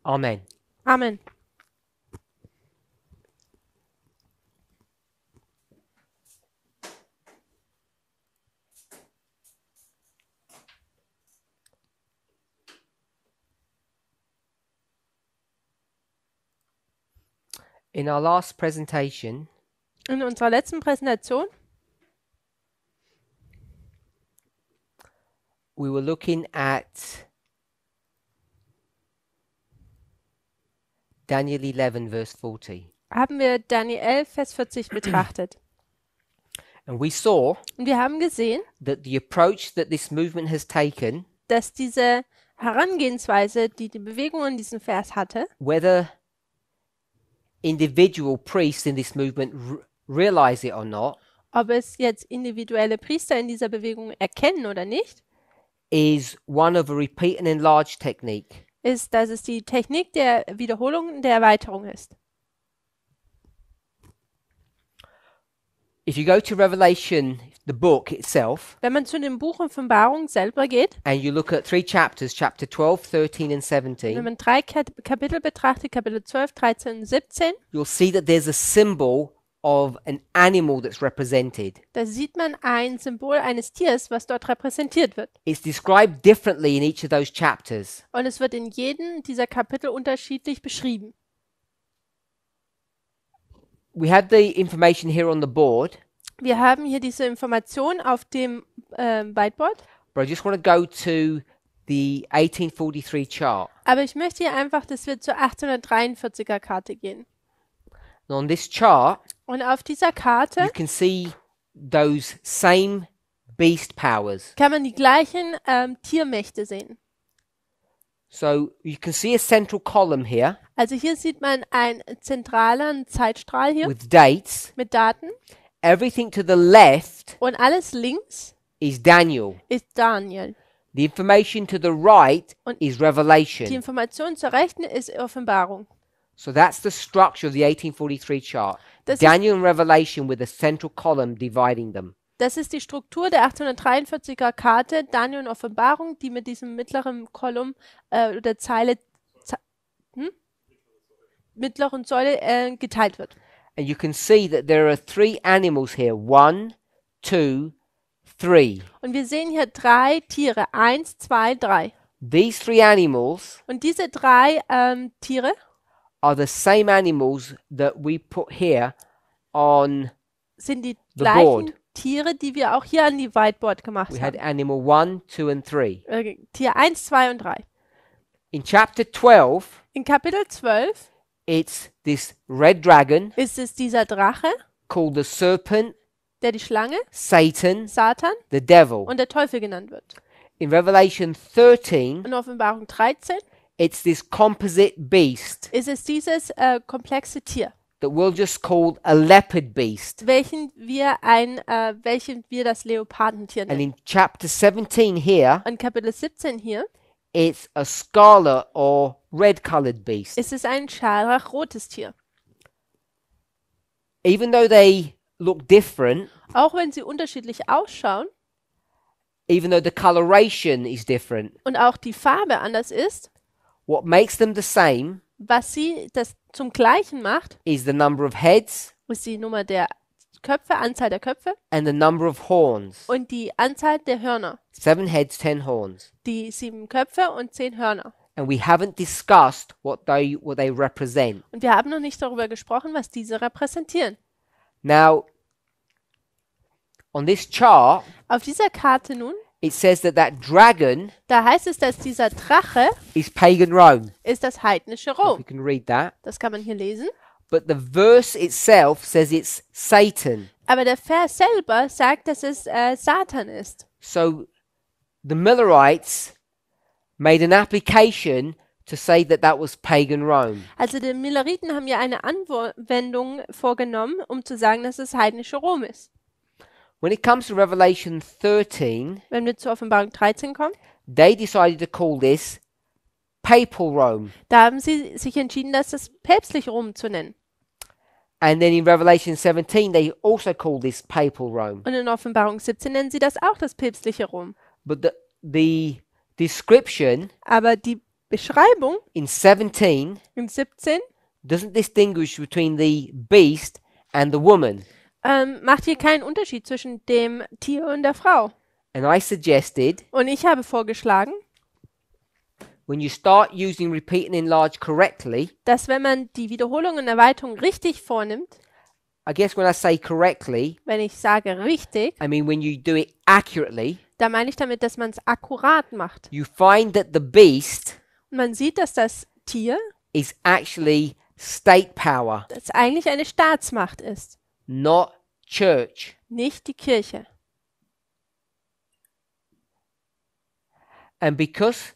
Amen. Amen. In our last presentation, In unserer letzten Präsentation we were looking at Daniel 11, verse 40. haben wir Daniel 11, Vers 40 betrachtet. And we saw Und wir haben gesehen, that the approach that this movement has taken, dass diese Herangehensweise, die die Bewegung in diesem Vers hatte, whether individual priests in this movement realize it or not, ob es jetzt individuelle Priester in dieser Bewegung erkennen oder nicht, is one of a repeat and enlarge technique. ist, dass es die Technik der Wiederholung und der Erweiterung ist. If you go to Revelation, the book itself, Wenn man zu dem Buch Offenbarung selber geht, and you look at 3 chapters, chapter 12, 13 and wenn 17, man 3 Kapitel betrachtet, Kapitel 12, 13 und 17, you'll see that there's a symbol of an animal that's represented. da sieht man ein Symbol eines Tiers, was dort repräsentiert wird. It's described differently in each of those chapters. Und es wird in jedem dieser Kapitel unterschiedlich beschrieben. We have the information here on the board, Wir haben hier diese Information auf dem Whiteboard, but I just want to go to the 1843 chart. aber ich möchte hier einfach, dass wir zur 1843er Karte gehen. And on this chart, Und auf dieser Karte you can see those same beast powers. kann man die gleichen Tiermächte sehen. So you can see a central column here Also hier sieht man einen zentralen Zeitstrahl hier with dates. mit Daten Everything to the left und alles links is Daniel. ist Daniel. The information to the right Und is die Revelation. Information zur Rechten ist Offenbarung. So that's the structure of the 1843 chart. Das ist, Daniel and Revelation with a central column dividing them. das ist die Struktur der 1843er Karte, Daniel und Offenbarung, die mit diesem mittleren Kolumn oder Zeile, mittleren Säule geteilt wird. And you can see that there are 3 animals here. 1, 2, 3. Und wir sehen hier 3 Tiere. 1, 2, 3. These 3 animals Und diese 3 Tiere are the same animals that we put here on sind die the gleichen board. Tiere, die wir auch hier an die Whiteboard gemacht We had haben. animal 1, 2 and 3. Tier 1, 2 und 3. In chapter 12, In Kapitel 12 it's this red dragon ist es dieser Drache, called the serpent, der die Schlange, Satan, Satan the devil. und der Teufel genannt wird. In Revelation 13, In Offenbarung 13 it's this composite beast ist es dieses komplexe Tier, that we'll just call a leopard beast. welchen wir das Leopardentier And nennen. in chapter 17 here, In Kapitel 17 hier it's a scarlet or red colored beast. ist es ein scharlachrotes Tier. Even though they look different, Auch wenn sie unterschiedlich ausschauen even though the coloration is different, und auch die Farbe anders ist, what makes them the same was sie das zum Gleichen macht, is the number of heads ist die Nummer der Köpfe, Anzahl der Köpfe and the number of horns. und die Anzahl der Hörner. 7 heads, 10 horns. Die 7 Köpfe und 10 Hörner. And we haven't discussed what they represent. Und wir haben noch nicht darüber gesprochen, was diese repräsentieren. Now, on this chart, Auf dieser Karte nun, it says that dragon da heißt es, dass dieser Drache is pagan Rome. ist das heidnische If you Rom. can read that. Das kann man hier lesen. But the verse itself says it's Satan. Aber der Vers selber sagt, dass es Satan ist. So the Millerites made an application to say that was pagan Rome. Also die Milleriten haben ja eine Anwendung vorgenommen, um zu sagen, dass es heidnische Rom ist. When it comes to Revelation 13, Wenn wir zur Offenbarung 13 kommen, they decided to call this papal Rome. da haben sie sich entschieden, das päpstliche Rom zu nennen. And then in Revelation 17, they also call this papal Rome. Und in Offenbarung 17 nennen sie das auch das päpstliche Rom. But the description Aber die Beschreibung in 17 in 17 doesn't distinguish between the beast and the woman. macht hier keinen Unterschied zwischen dem Tier und der Frau. And I suggested Und ich habe vorgeschlagen, when you start using repeat and enlarge correctly, dass wenn man die Wiederholung und Erweiterung richtig vornimmt, I guess when I say correctly, wenn ich sage richtig, I mean when you do it accurately, da meine ich damit, dass man es akkurat macht. you find that the beast Und man sieht, dass das Tier, is actually state power, das eigentlich eine Staatsmacht ist, not church. nicht die Kirche. And because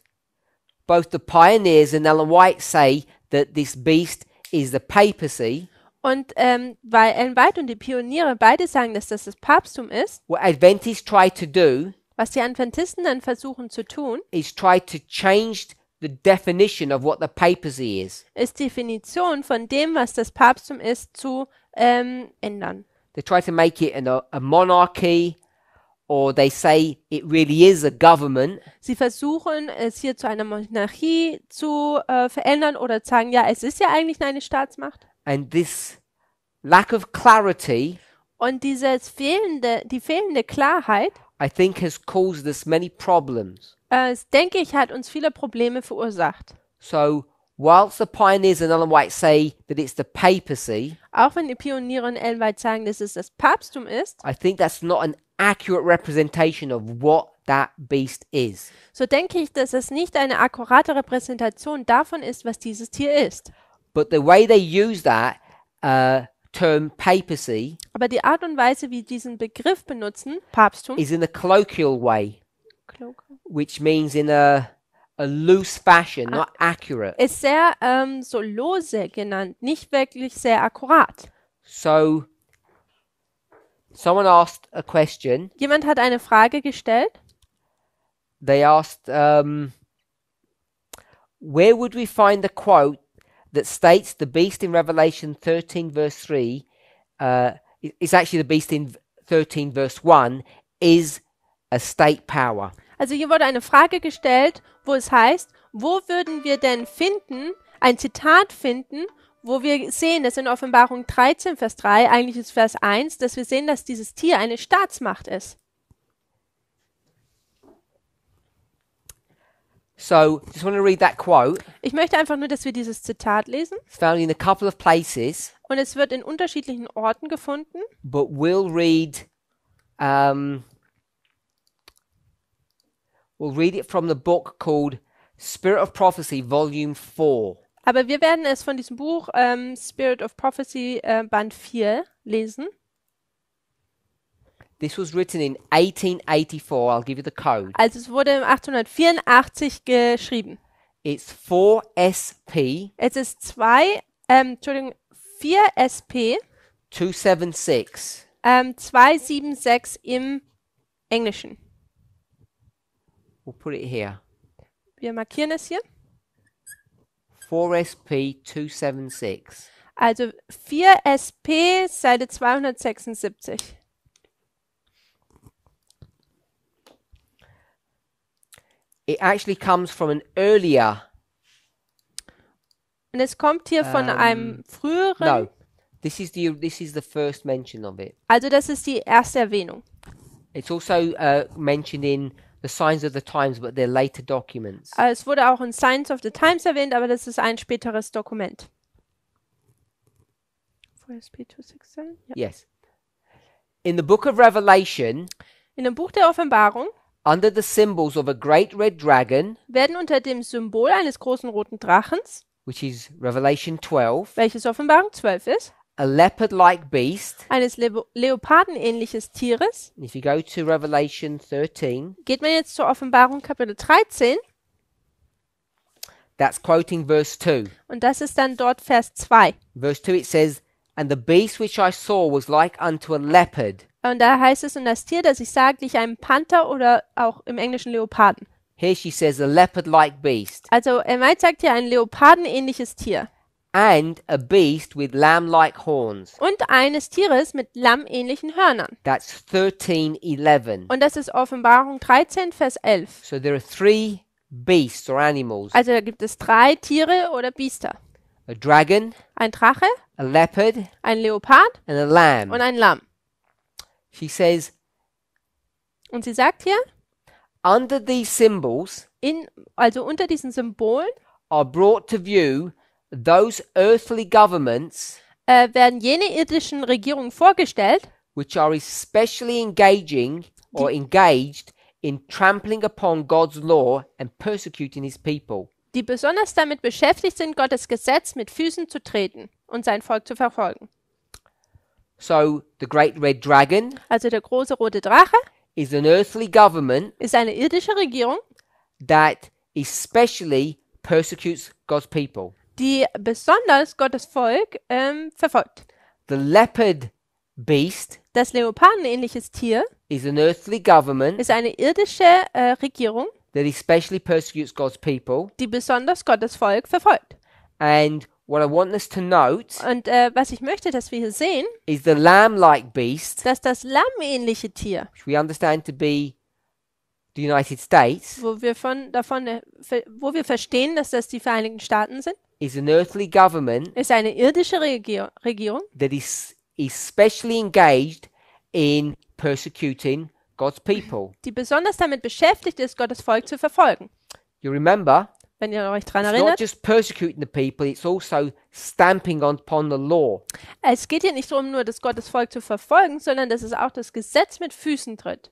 both the pioneers and Ellen White say that this beast is the papacy, Und weil Ellen White und die Pioniere beide sagen, dass das Papsttum ist, what Adventists try to do was die Adventisten dann versuchen zu tun, is try to change the definition of what the papacy is. ist die Definition von dem, was das Papsttum ist, zu ändern. They try to make it a monarchy, or they say it really is a government. Sie versuchen, es hier zu einer Monarchie zu verändern oder sagen, ja, es ist ja eigentlich eine Staatsmacht. And this lack of clarity, Und die fehlende Klarheit, I think, has caused us many problems. denke ich, hat uns viele Probleme verursacht. So, whilst the pioneers and Ellen White say that it's the papacy, Auch wenn die Pioniere und Ellen White sagen, dass es das Papsttum ist, I think that's not an accurate representation of what that beast is. so denke ich, dass es nicht eine akkurate Repräsentation davon ist, was dieses Tier ist. But the way they use that term papacy Aber die Art und Weise, wie diesen Begriff benutzen, Papsttum, is in a colloquial way, which means in a loose fashion, not accurate. ist sehr so lose genannt, nicht wirklich sehr akkurat. So, someone asked a question. Jemand hat eine Frage gestellt. They asked, where would we find the quote that states the beast in Revelation 13 verse 3, it's actually the beast in 13 verse 1, is a state power. Also hier wurde eine Frage gestellt, wo es heißt, wo würden wir denn finden, ein Zitat finden, wo wir sehen, dass in Offenbarung 13, Vers 3, eigentlich ist Vers 1, dass wir sehen, dass dieses Tier eine Staatsmacht ist. So, just want to read that quote. Ich möchte einfach nur, dass wir dieses Zitat lesen. It's found in a couple of places, Und es wird in unterschiedlichen Orten gefunden. but we'll read it from the book called Spirit of Prophecy, Volume 4. Aber wir werden es von diesem Buch Spirit of Prophecy Band 4 lesen. This was written in 1884. I'll give you the code. Also es wurde 1884 geschrieben. It's 4SP Es ist 4SP 276. 276 im Englischen. We'll put it here. Wir markieren es hier. 4SP 276. Also 4SP Seite 276. It actually comes from an earlier. Und es kommt hier von einem früheren. No, this is the first mention of it. Also das ist die erste Erwähnung. It's also mentioned in the Signs of the Times, but they're later documents. Es wurde auch in Signs of the Times erwähnt, aber das ist ein späteres Dokument. 4SP 267? Ja. Yes. In the book of Revelation, In dem Buch der Offenbarung under the symbols of a great red dragon, werden unter dem Symbol eines großen roten Drachens, which is Revelation 12, welches Offenbarung 12 ist, a leopard-like beast. eines Leopardenähnliches Tieres. If you go to Revelation 13, Geht man jetzt zur Offenbarung Kapitel 13 that's quoting verse 2. und das ist dann dort Vers 2. Verse 2 it says, "And the beast which I saw was like unto a leopard." Und da heißt es, und das Tier, das ich sah, glich einem Panther oder auch im Englischen Leoparden. Here she says a leopard-like beast. Also White sagt hier ein Leopardenähnliches Tier. And a beast with lamb-like horns. Und eines Tieres mit lammähnlichen Hörnern. That's 13:11. Und das ist Offenbarung 13, Vers 11. So there are three beasts or animals. Also da gibt es 3 Tiere oder Biester. A dragon, Ein Drache, a leopard, ein Leopard and a lamb. und ein Lamm. She says, Und sie sagt hier, under these symbols also unter diesen Symbolen are brought to view those earthly governments werden jene irdischen Regierungen vorgestellt, which are especially engaged in trampling upon God's law and persecuting his people. die besonders damit beschäftigt sind, Gottes Gesetz mit Füßen zu treten und sein Volk zu verfolgen. So the great red dragon Also der große rote Drache is an earthly government ist eine irdische Regierung, that especially persecutes God's people. die besonders Gottes Volk verfolgt. The leopard beast Das leopardenähnliches Tier is an earthly government ist eine irdische Regierung, that especially persecutes God's people. die besonders Gottes Volk verfolgt. And what I want us to note Und was ich möchte, dass wir hier sehen, is the lamb-like beast, dass das lammähnliche Tier, which we understand to be the United States, wo wir verstehen, dass das die Vereinigten Staaten sind, is an earthly government ist eine irdische Regierung, that is especially engaged in persecuting God's people. die besonders damit beschäftigt ist, Gottes Volk zu verfolgen. You remember, Wenn ihr euch daran it's not erinnert, just persecuting the people, it's also stamping upon the law. es geht hier nicht darum, nur das Gottes Volk zu verfolgen, sondern dass es auch das Gesetz mit Füßen tritt.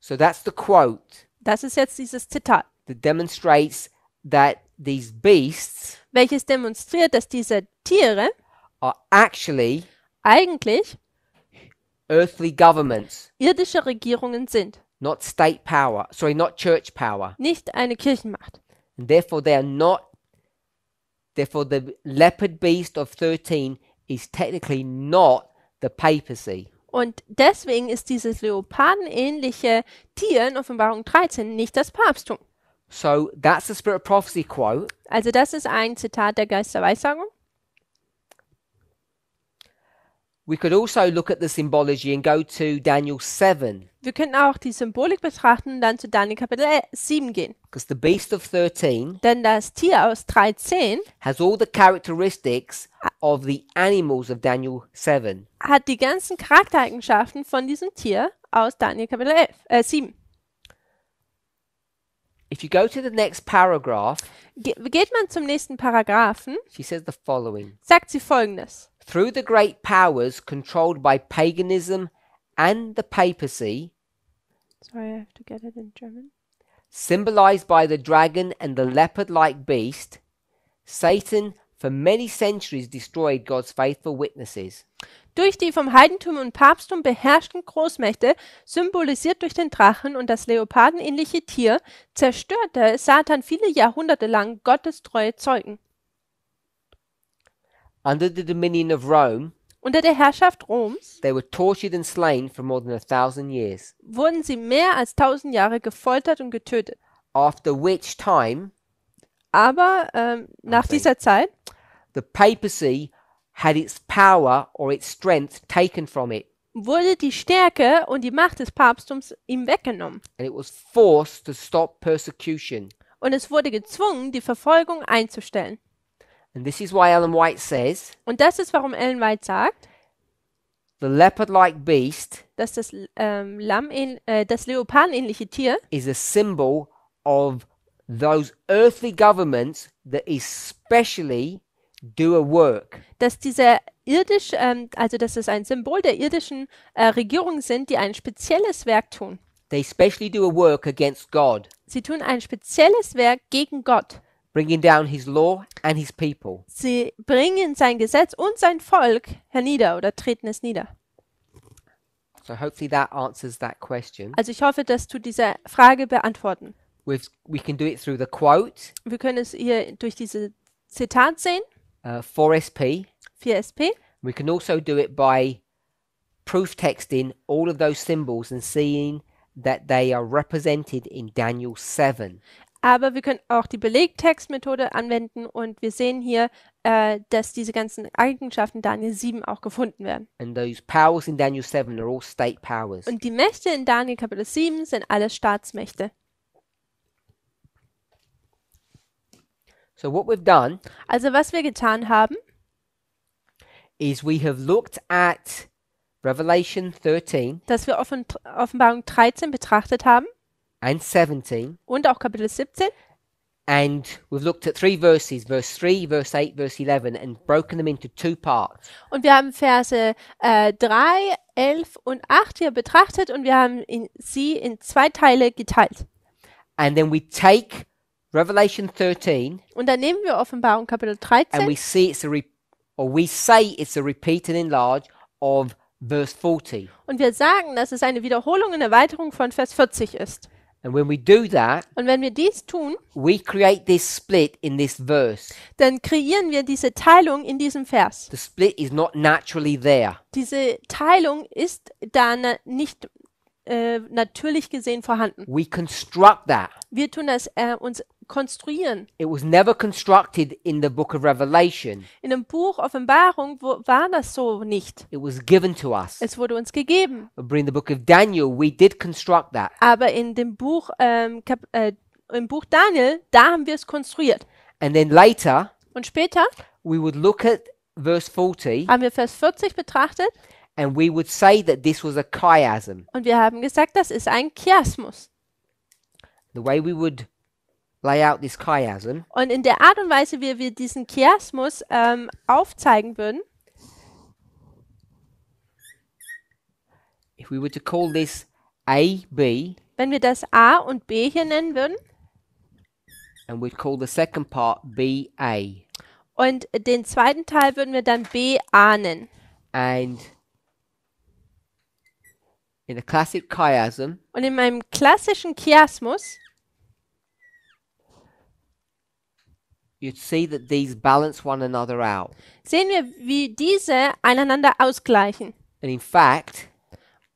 So that's the quote Das ist jetzt dieses Zitat, that demonstrates that these beasts welches demonstriert, dass diese Tiere are actually eigentlich earthly governments, irdische Regierungen sind, not church power. nicht eine Kirchenmacht. And therefore therefore the leopard beast of 13 is technically not the papacy. Und deswegen ist dieses leopardenähnliche Tier in Offenbarung 13 nicht das Papsttum. So that's the Spirit of Prophecy quote. Also das ist ein Zitat der Geist der Weissagung. We could also look at the symbology and go to Daniel 7, Wir können auch die Symbolik betrachten und dann zu Daniel Kapitel 7 gehen. because the beast of 13 Denn das Tier aus 13 has all the characteristics of the animals of Daniel 7. hat die ganzen Charaktereigenschaften von diesem Tier aus Daniel Kapitel 7. If you go to the next paragraph, Geht man zum nächsten Paragraphen, she says the following. sagt sie folgendes. Through the great powers controlled by paganism and the papacy, Sorry, I have to get it in German. symbolized by the dragon and the leopard-like beast, Satan for many centuries destroyed God's faithful witnesses. Durch die vom Heidentum und Papsttum beherrschten Großmächte, symbolisiert durch den Drachen und das leopardenähnliche Tier, zerstörte Satan viele Jahrhunderte lang Gottes treue Zeugen. Under the dominion of Rome, Unter der Herrschaft Roms they were tortured and slain for more than 1,000 years, wurden sie mehr als 1000 Jahre gefoltert und getötet. after which time Aber nach Okay. dieser Zeit the papacy had its power or its strength taken from it, wurde die Stärke und die Macht des Papsttums ihm weggenommen. and it was forced to stop persecution. Und es wurde gezwungen, die Verfolgung einzustellen. And this is why Ellen White says Und das ist, warum Ellen White sagt, the leopard-like beast dass das leopardenähnliche Tier is a symbol of those earthly governments that especially do a work. dass dass es ein Symbol der irdischen Regierungen sind, die ein spezielles Werk tun. They especially do a work against God, Sie tun ein spezielles Werk gegen Gott. bringing down his law and his people. Sie bringen sein Gesetz und sein Volk hernieder oder treten es nieder. So hopefully that answers that question. Also ich hoffe, dass du diese Frage beantworten. We can do it through the quote, Wir können es hier durch diese Zitat sehen, 4SP. 4SP. We can also do it by proof texting all of those symbols and seeing that they are represented in Daniel 7. Aber wir können auch die Belegtextmethode anwenden und wir sehen hier, dass diese ganzen Eigenschaften Daniel 7 auch gefunden werden. And those powers in Daniel 7 are all state powers. Und die Mächte in Daniel Kapitel 7 sind alles Staatsmächte. So what we've done Also was wir getan haben, is we have looked at Revelation 13 dass wir Offenbarung 13 betrachtet haben and 17, und auch Kapitel 17. and we've looked at 3 verses, verse 3, verse 8, verse 11, and broken them into 2 parts. Und wir haben Verse 3, 11 und 8 hier betrachtet und wir haben sie in 2 Teile geteilt. And then we take Revelation 13 Und dann nehmen wir Offenbarung Kapitel and 13 we see we say it's a repeat and enlarge of verse 40. und wir sagen, dass es eine Wiederholung und Erweiterung von Vers 40 ist. And when we do that, Und wenn wir dies tun, we create this split in this verse. dann kreieren wir diese Teilung in diesem Vers. The split is not naturally there. Diese Teilung ist da nicht natürlich gesehen vorhanden. We construct that. Wir tun das uns konstruieren. It was never constructed in the book of Revelation. In dem Buch Offenbarung war das so nicht. It was given to us. Es wurde uns gegeben. But in the book of Daniel, we did construct that. Aber in dem Buch, im Buch Daniel, da haben wir es konstruiert. And then later, Und später we would look at verse 40 haben wir Vers 40 betrachtet and we would say that this was a chiasm. und wir haben gesagt, das ist ein Chiasmus. The way we would lay out this chiasm Und in der Art und Weise, wie wir diesen Chiasmus aufzeigen würden, if we were to call this A, B, wenn wir das A und B hier nennen würden and we'd call the second part B, A. und den zweiten Teil würden wir dann B, A nennen. And in a classic chiasm, Und in meinem klassischen Chiasmus you'd see that these balance one another out. sehen wir, wie diese einander ausgleichen. And in fact,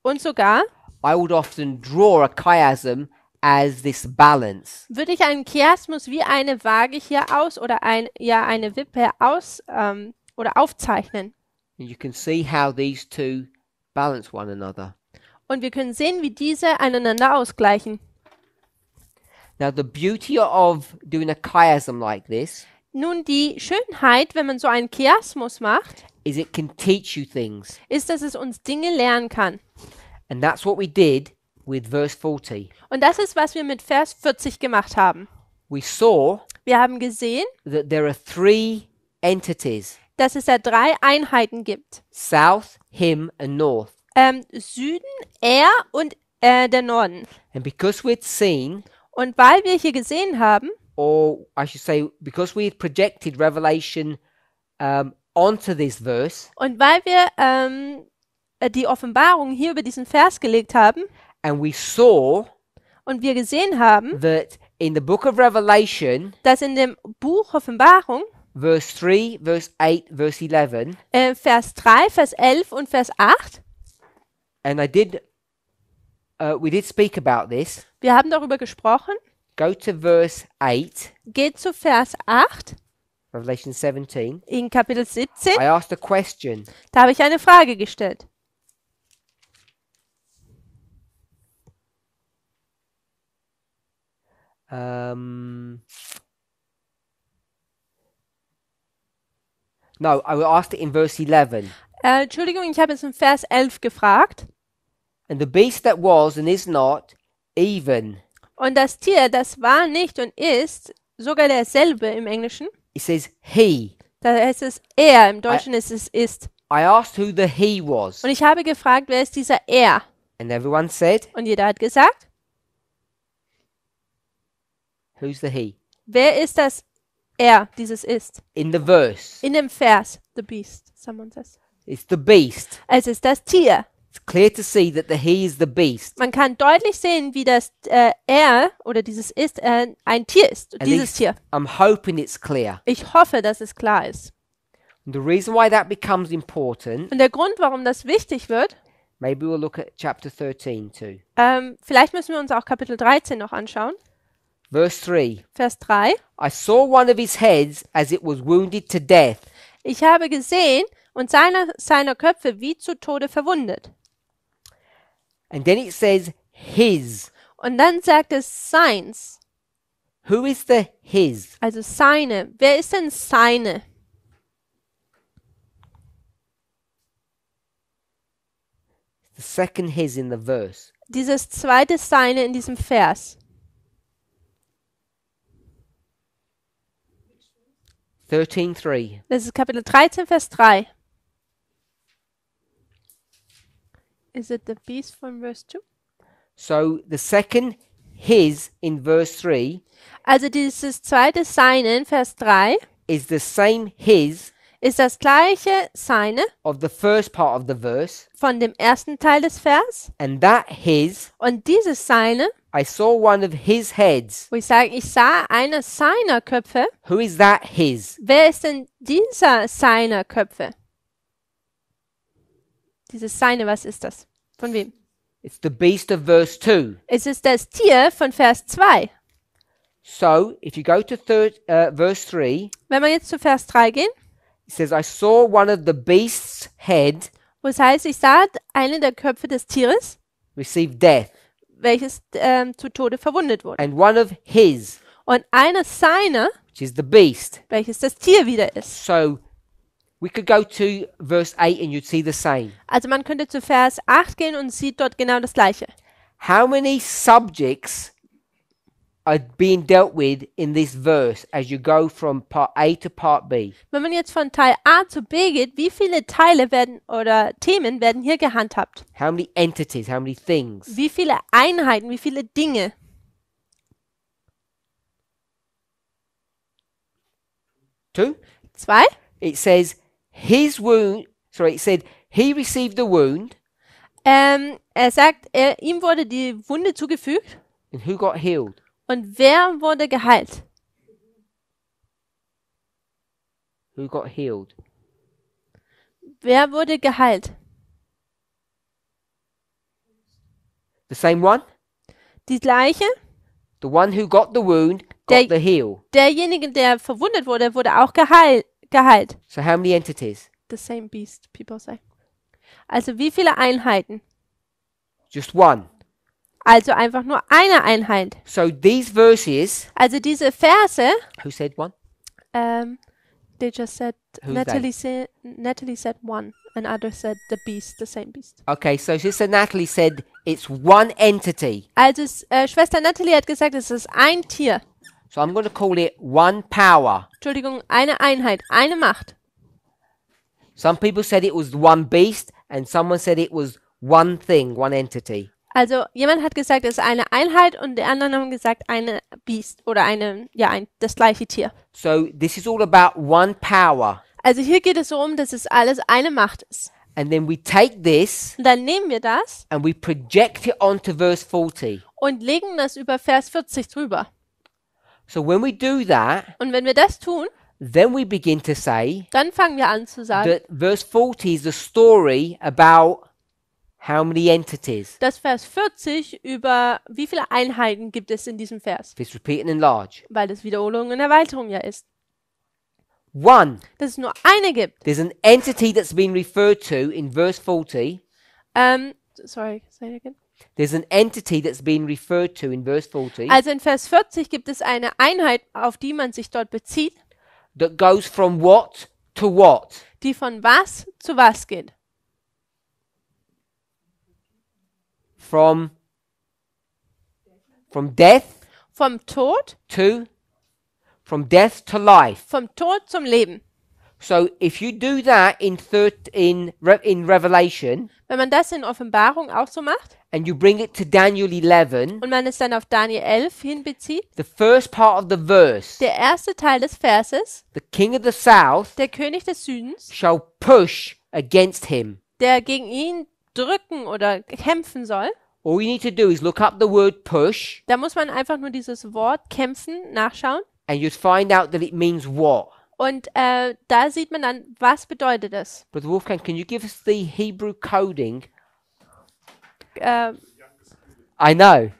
Und sogar I would often draw a chiasm as this balance. würde ich einen Chiasmus wie eine Waage hier oder eine Wippe oder aufzeichnen. And you can see how these two balance one another. Und wir können sehen, wie diese einander ausgleichen. Now, the beauty of doing a chiasm like this Nun, die Schönheit, wenn man so einen Chiasmus macht, is it can teach you things. ist, dass es uns Dinge lernen kann. And that's what we did with verse 40. Und das ist, was wir mit Vers 40 gemacht haben. We saw Wir haben gesehen, that there are 3 entities, dass es da 3 Einheiten gibt. south, him, and north. Süden, er und der Norden. And because we'd seen, Und weil wir hier gesehen haben, or I should say, because we had projected Revelation onto this verse, und weil wir die Offenbarung hier über diesen Vers gelegt haben and we saw und wir gesehen haben, that in the book of Revelation, dass in dem Buch Offenbarung verse 3, verse 8, verse 11, Vers 3, Vers 11 und Vers 8, and we did speak about this. wir haben darüber gesprochen, Go to verse 8, geht zu Vers 8 Revelation 17. in Kapitel 17, I asked a question. da habe ich eine Frage gestellt. No, I asked it in verse 11. Entschuldigung, ich habe es in Vers 11 gefragt. And the beast that was and is not, even. Und das Tier, das war nicht und ist sogar derselbe im Englischen. It says he. Da heißt es er, im Deutschen ist es ist. I asked who the he was. Und ich habe gefragt, wer ist dieser er? And everyone said, Und jeder hat gesagt, who's the he? wer ist das er, dieses ist? In the verse, In dem Vers, the beast, someone says. it's the beast. Es ist das Tier. It's clear to see that the he is the beast. Man kann deutlich sehen, wie das er oder dieses ist ein Tier ist, At dieses least Tier. I'm hoping it's clear. Ich hoffe, dass es klar ist. And the reason why that becomes important, Und der Grund, warum das wichtig wird, maybe we'll look at chapter 13 too. vielleicht müssen wir uns auch Kapitel 13 noch anschauen. Verse 3. Vers 3. I saw one of his heads as it was wounded to death, Ich habe gesehen und seiner Köpfe wie zu Tode verwundet. and then it says his. Und dann sagt es seins. Who is the his? Also seine. Wer ist denn seine? The second his in the verse. Dieses zweite seine in diesem Vers. 13:3. Das ist Kapitel 13, Vers 3. Is it the beast from verse 2? So the second his in verse 3 Also dieses zweite seine in Vers 3 is the same his ist das gleiche seine of the first part of the verse, von dem ersten Teil des Vers. and that his, Und dieses seine, I saw one of his heads. wo ich sage, ich sah einer seiner Köpfe. Who is that his? Wer ist denn dieser seiner Köpfe? Dieses seine, was ist das? Von wem? It's the beast of verse 2. Es ist das Tier von Vers 2. So if you go to verse 3, Wenn wir jetzt zu Vers 3 gehen, it says, I saw one of the beast's head wo es heißt, ich sah einen der Köpfe des Tieres, receive death, welches zu Tode verwundet wurde. and one of his, Und einer seiner, which is the beast. welches das Tier wieder ist. So we could go to verse 8 and you'd see the same. Also man könnte zu Vers 8 gehen und sieht dort genau das Gleiche. How many subjects are being dealt with in this verse as you go from part A to part B? Wenn man jetzt von Teil A zu B geht, wie viele Teile werden oder Themen werden hier gehandhabt? How many entities, how many things? Wie viele Einheiten, wie viele Dinge? 2. 2. It says his wound, it said he received the wound, Er sagt, ihm wurde die Wunde zugefügt. and who got healed? Und wer wurde geheilt? Who got healed? Wer wurde geheilt? The same one? Die gleiche? The one who got the wound got the heal. Derjenige, der verwundet wurde, wurde auch geheilt. So how many entities? The same beast, people say. Also wie viele Einheiten? Just one. Also einfach nur eine Einheit. So these verses, Also diese Verse, who said one? they just said, Who's Natalie said one, and others said the beast, the same beast. Okay, so Sister Natalie said it's one entity. Also Schwester Natalie hat gesagt, es ist ein Tier. So I'm going to call it one power. Entschuldigung, eine Einheit, eine Macht. Some people said it was one beast, and someone said it was one thing, one entity. Also jemand hat gesagt, es ist eine Einheit und die anderen haben gesagt, eine Biest oder das gleiche Tier. So this is all about one power. Also hier geht es so um, dass es alles eine Macht ist. And then we take this Und dann nehmen wir das and we project it onto verse 40. und legen das über Vers 40 drüber. So when we do that, Und wenn wir das tun, then we begin to say dann fangen wir an zu sagen, that verse 40 is a story about how many entities. dass Vers 40 über wie viele Einheiten gibt es in diesem Vers. If it's repeat and enlarge. Weil das Wiederholung und Erweiterung ja ist. One, Dass es nur eine gibt. there's an entity that's been referred to in verse 40. Sorry, say it again. There's an entity that's been referred to in verse 40 Also in Vers 40 gibt es eine Einheit, auf die man sich dort bezieht, that goes from what to what? die von was zu was geht. From death Vom Tod, from death to life. vom Tod zum Leben. So if you do that in Revelation Wenn man das in Offenbarung auch so macht and you bring it to Daniel 11, und man es dann auf Daniel 11 hinbezieht, the first part of the verse, der erste Teil des Verses, the king of the south der König des Südens, shall push against him. der gegen ihn drücken oder kämpfen soll, All you need to do is look up the word push da muss man einfach nur dieses Wort kämpfen nachschauen and you'd find out that it means what? und da sieht man dann, was bedeutet es. Brother Wolfgang, can you give us the Hebrew coding? I know.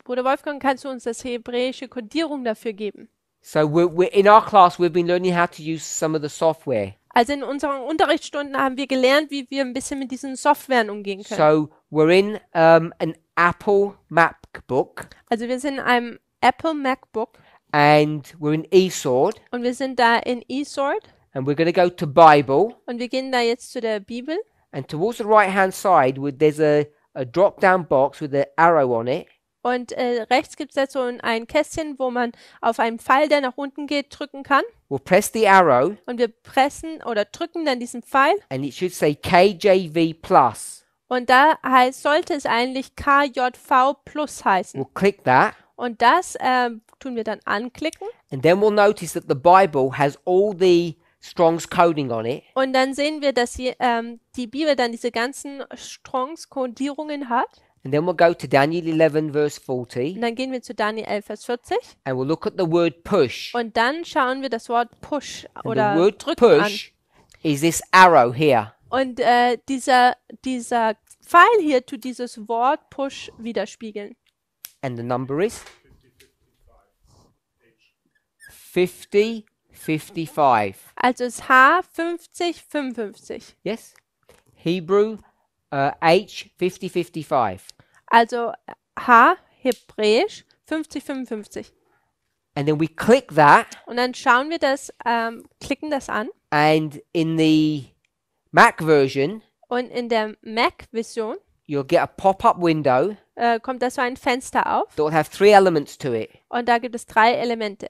Bruder Wolfgang, kannst du uns das hebräische Kodierung dafür geben? So we're in our class, we've been learning how to use some of the software. Also in unseren Unterrichtsstunden haben wir gelernt, wie wir ein bisschen mit diesen Softwaren umgehen können. So we're in an Apple MacBook, Also wir sind in einem Apple MacBook and we're in Esword, und wir sind da in Esword and we're going to go to Bible, und wir gehen da jetzt zu der Bibel and towards the right-hand side, there's a drop-down box with an arrow on it, und rechts gibt es jetzt so ein Kästchen, wo man auf einen Pfeil, der nach unten geht, drücken kann. we'll press the arrow, Und wir pressen oder drücken dann diesen Pfeil. and it should say KJV Plus. Und da sollte es eigentlich KJV Plus heißen. We'll click that, Und das tun wir dann anklicken. and then we'll notice that the Bible has all the Strong's coding on it, Und dann sehen wir, dass die Bibel dann diese ganzen Strongs-Kodierungen hat. and then we'll go to Daniel 11 verse Und 40, dann gehen wir zu Daniel 11, Vers 40. and we'll look at the word push. Und dann schauen wir das Wort Push And the oder word Drücken an. push is this arrow here. Und dieser Pfeil hier tut dieses Wort Push widerspiegeln. And the number is 50, 55. Also ist H 50, 55. Yes? Hebrew H 50, 55. Also H, Hebräisch, 50, 55. And then we click that, Und dann schauen wir das, klicken das an. and in the Mac version, Und in der Mac-Version you'll get a pop-up window kommt da so ein Fenster auf. that will have 3 elements to it. Und da gibt es 3 Elemente.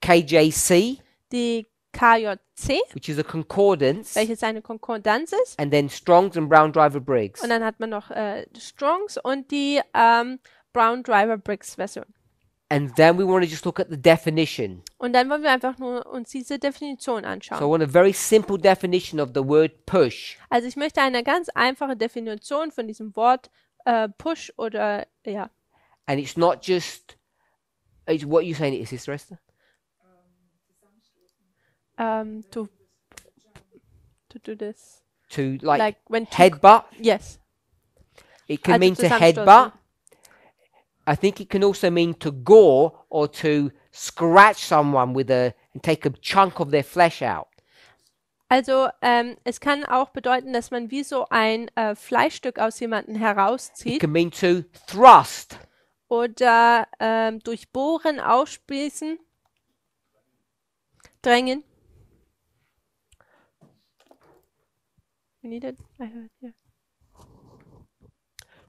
KJC, Die KJC, which is a concordance, welches eine Konkordanz ist. and then Strong's and Brown Driver Briggs. Und dann hat man noch Strongs und die Brown Driver Briggs Version. And then we want to just look at the definition. Und dann wollen wir einfach nur uns diese Definition So I anschauen. want a very simple definition of the word push. Also ich möchte eine ganz einfache Definition von diesem Wort Push oder ja. And it's not just, it's what you saying it is, Sister Esther? To do this. To like when to, headbutt. yes. It can Also mean to zusammenstoßen. headbutt. I think it can also mean to gore or to scratch someone with and take a chunk of their flesh out. Also es kann auch bedeuten, dass man wie so ein Fleischstück aus jemandem It herauszieht can mean to thrust. oder durchbohren, aufspießen, drängen. We need it. I heard, yeah.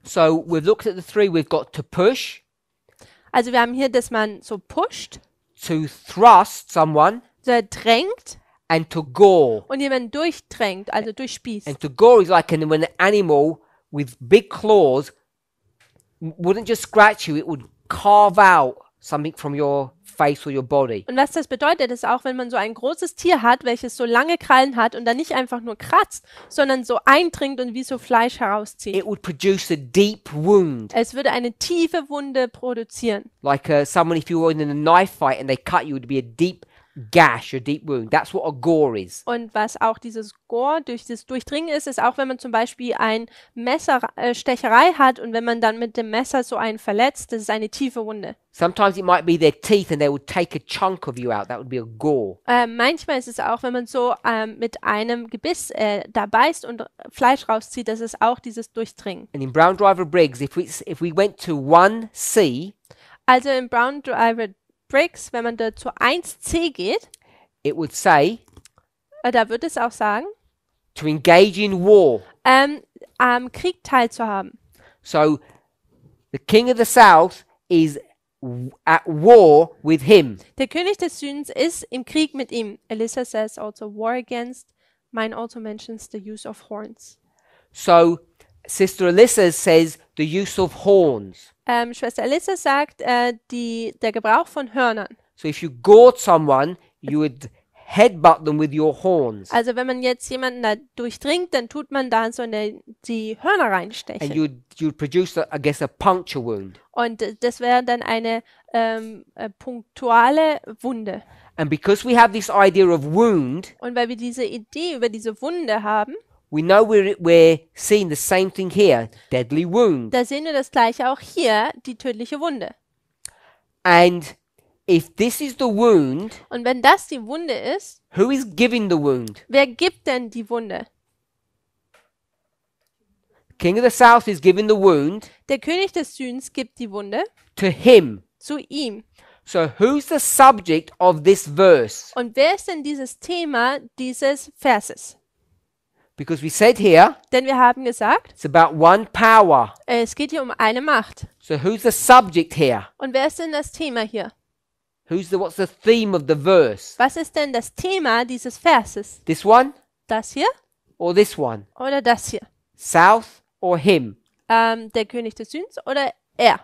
So we've looked at the 3. We've got to push, Also wir haben hier, dass man so pusht, to thrust someone, so drängt and to gore. und jemanden durchdrängt, also durchspießt. And to gore is like when an animal with big claws wouldn't just scratch you, it would carve out something from your face or your body. Und was das bedeutet, ist auch, wenn man so ein großes Tier hat, welches so lange Krallen hat und dann nicht einfach nur kratzt, sondern so eindringt und wie so Fleisch herauszieht. It would produce a deep wound. Es würde eine tiefe Wunde produzieren. Like someone, if you were in a knife fight and they cut you, it would be a deep gash, a deep wound. That's what a gore is. Und was auch dieses Gore, durch das Durchdringen ist, ist auch, wenn man zum Beispiel ein Messerstecherei hat und wenn man dann mit dem Messer so einen verletzt, das ist eine tiefe Wunde. Sometimes it might be their teeth and they would take a chunk of you out. That would be a gore. Manchmal ist es auch, wenn man so mit einem Gebiss da beißt und Fleisch rauszieht, das ist auch dieses Durchdringen. And in Brown Driver Briggs, if we went to 1C, Also im Brown Driver Briggs, wenn man da zu 1C geht, it would say da wird es auch sagen, to engage in war. am Krieg teilzuhaben. So the king of the south is at war with him. Der König des Südens ist im Krieg mit ihm. Alyssa says also war against. Mine also mentions the use of horns. So Sister Alyssa says the use of horns. Schwester Alyssa sagt der Gebrauch von Hörnern. So if you gored someone, you would headbutt them with your horns. Also wenn man jetzt jemanden da durchdringt, dann tut man da so die Hörner And reinstechen. you'd produce, I guess, a puncture wound. Und das wäre dann eine punktuale Wunde. And because we have this idea of wound, Und weil wir diese Idee über diese Wunde haben, we know we're seeing the same thing here, deadly wound. da sehen wir das gleiche auch hier, die tödliche Wunde. And if this is the wound, Und wenn das die Wunde ist, who is giving the wound? wer gibt denn die Wunde? King of the south is giving the wound Der König des Südens gibt die Wunde to him. zu ihm. So who's the subject of this verse? Und wer ist denn dieses Thema dieses Verses? Because we said here Denn wir haben gesagt, it's about one power. es geht hier um eine Macht. So who's the subject here? Und wer ist denn das Thema hier? What's the theme of the verse? Was ist denn das Thema dieses Verses? This one Das hier or this one? oder das hier? South or him? Der König des Südens oder er?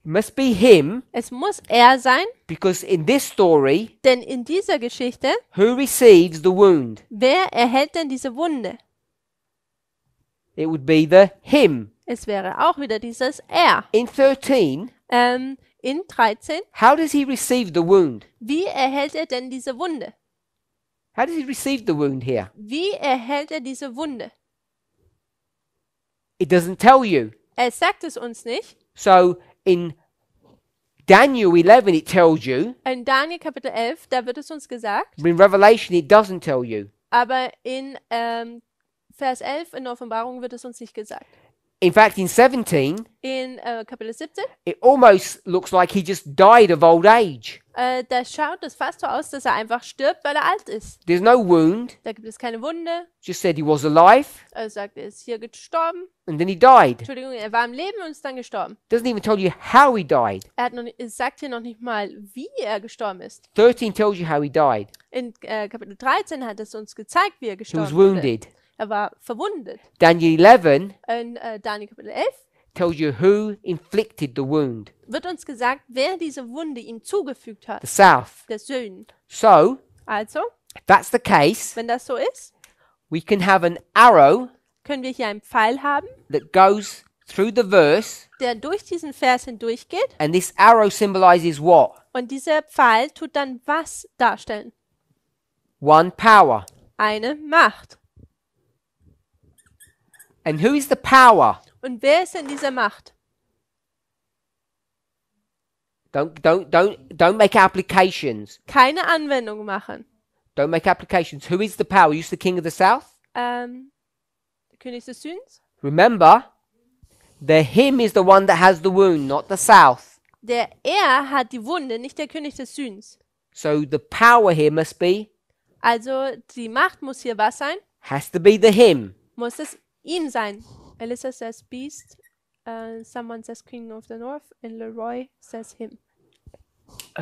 It must be him Es muss er sein, because in this story, denn in dieser Geschichte, who receives the wound? wer erhält denn diese Wunde? It would be the him. Es wäre auch wieder dieses er. In 13, In 13, how does he receive the wound? wie erhält er denn diese Wunde? How does he receive the wound here? Wie erhält er diese Wunde? It doesn't tell you. Er sagt es uns nicht. So in Daniel 11, it tells you, In Daniel Kapitel 11, da wird es uns gesagt, but in Revelation, it doesn't tell you. aber in Vers 11 in der Offenbarung wird es uns nicht gesagt. In fact, in 17, In Kapitel 17, it almost looks like he just died of old age. da schaut es fast so aus, dass er einfach stirbt, weil er alt ist. There's no wound, Da gibt es keine Wunde. just said he was alive, Er sagt, er ist hier gestorben. and then he died. Entschuldigung, er war im Leben und ist dann gestorben. Doesn't even tell you how he died. Es sagt hier noch nicht mal, wie er gestorben ist. 13 tells you how he died. In Kapitel 13 hat es uns gezeigt, wie er He gestorben was wurde. wounded. Er war verwundet. Daniel 11 In Daniel Kapitel 11 tells you who inflicted the wound. wird uns gesagt, wer diese Wunde ihm zugefügt hat. The south. Der Süden. So, Also, if that's the case, wenn das so ist, we can have an arrow können wir hier einen Pfeil haben, that goes through the verse, der durch diesen Vers hindurchgeht. and this arrow symbolizes what? Und dieser Pfeil tut dann was darstellen? One power. Eine Macht. And who is the power? Und wer ist denn diese Macht? Don't make applications. Keine Anwendung machen. Don't make applications. Who is the power? Who's the king of the south? Der König des Südens? Remember, the him is the one that has the wound, not the south. Der er hat die Wunde, nicht der König des Südens. So the power here must be, Also die Macht muss hier was sein? has to be the him. Muss es ihm sein. Alyssa says beast. Someone says king of the north. And Leroy says him.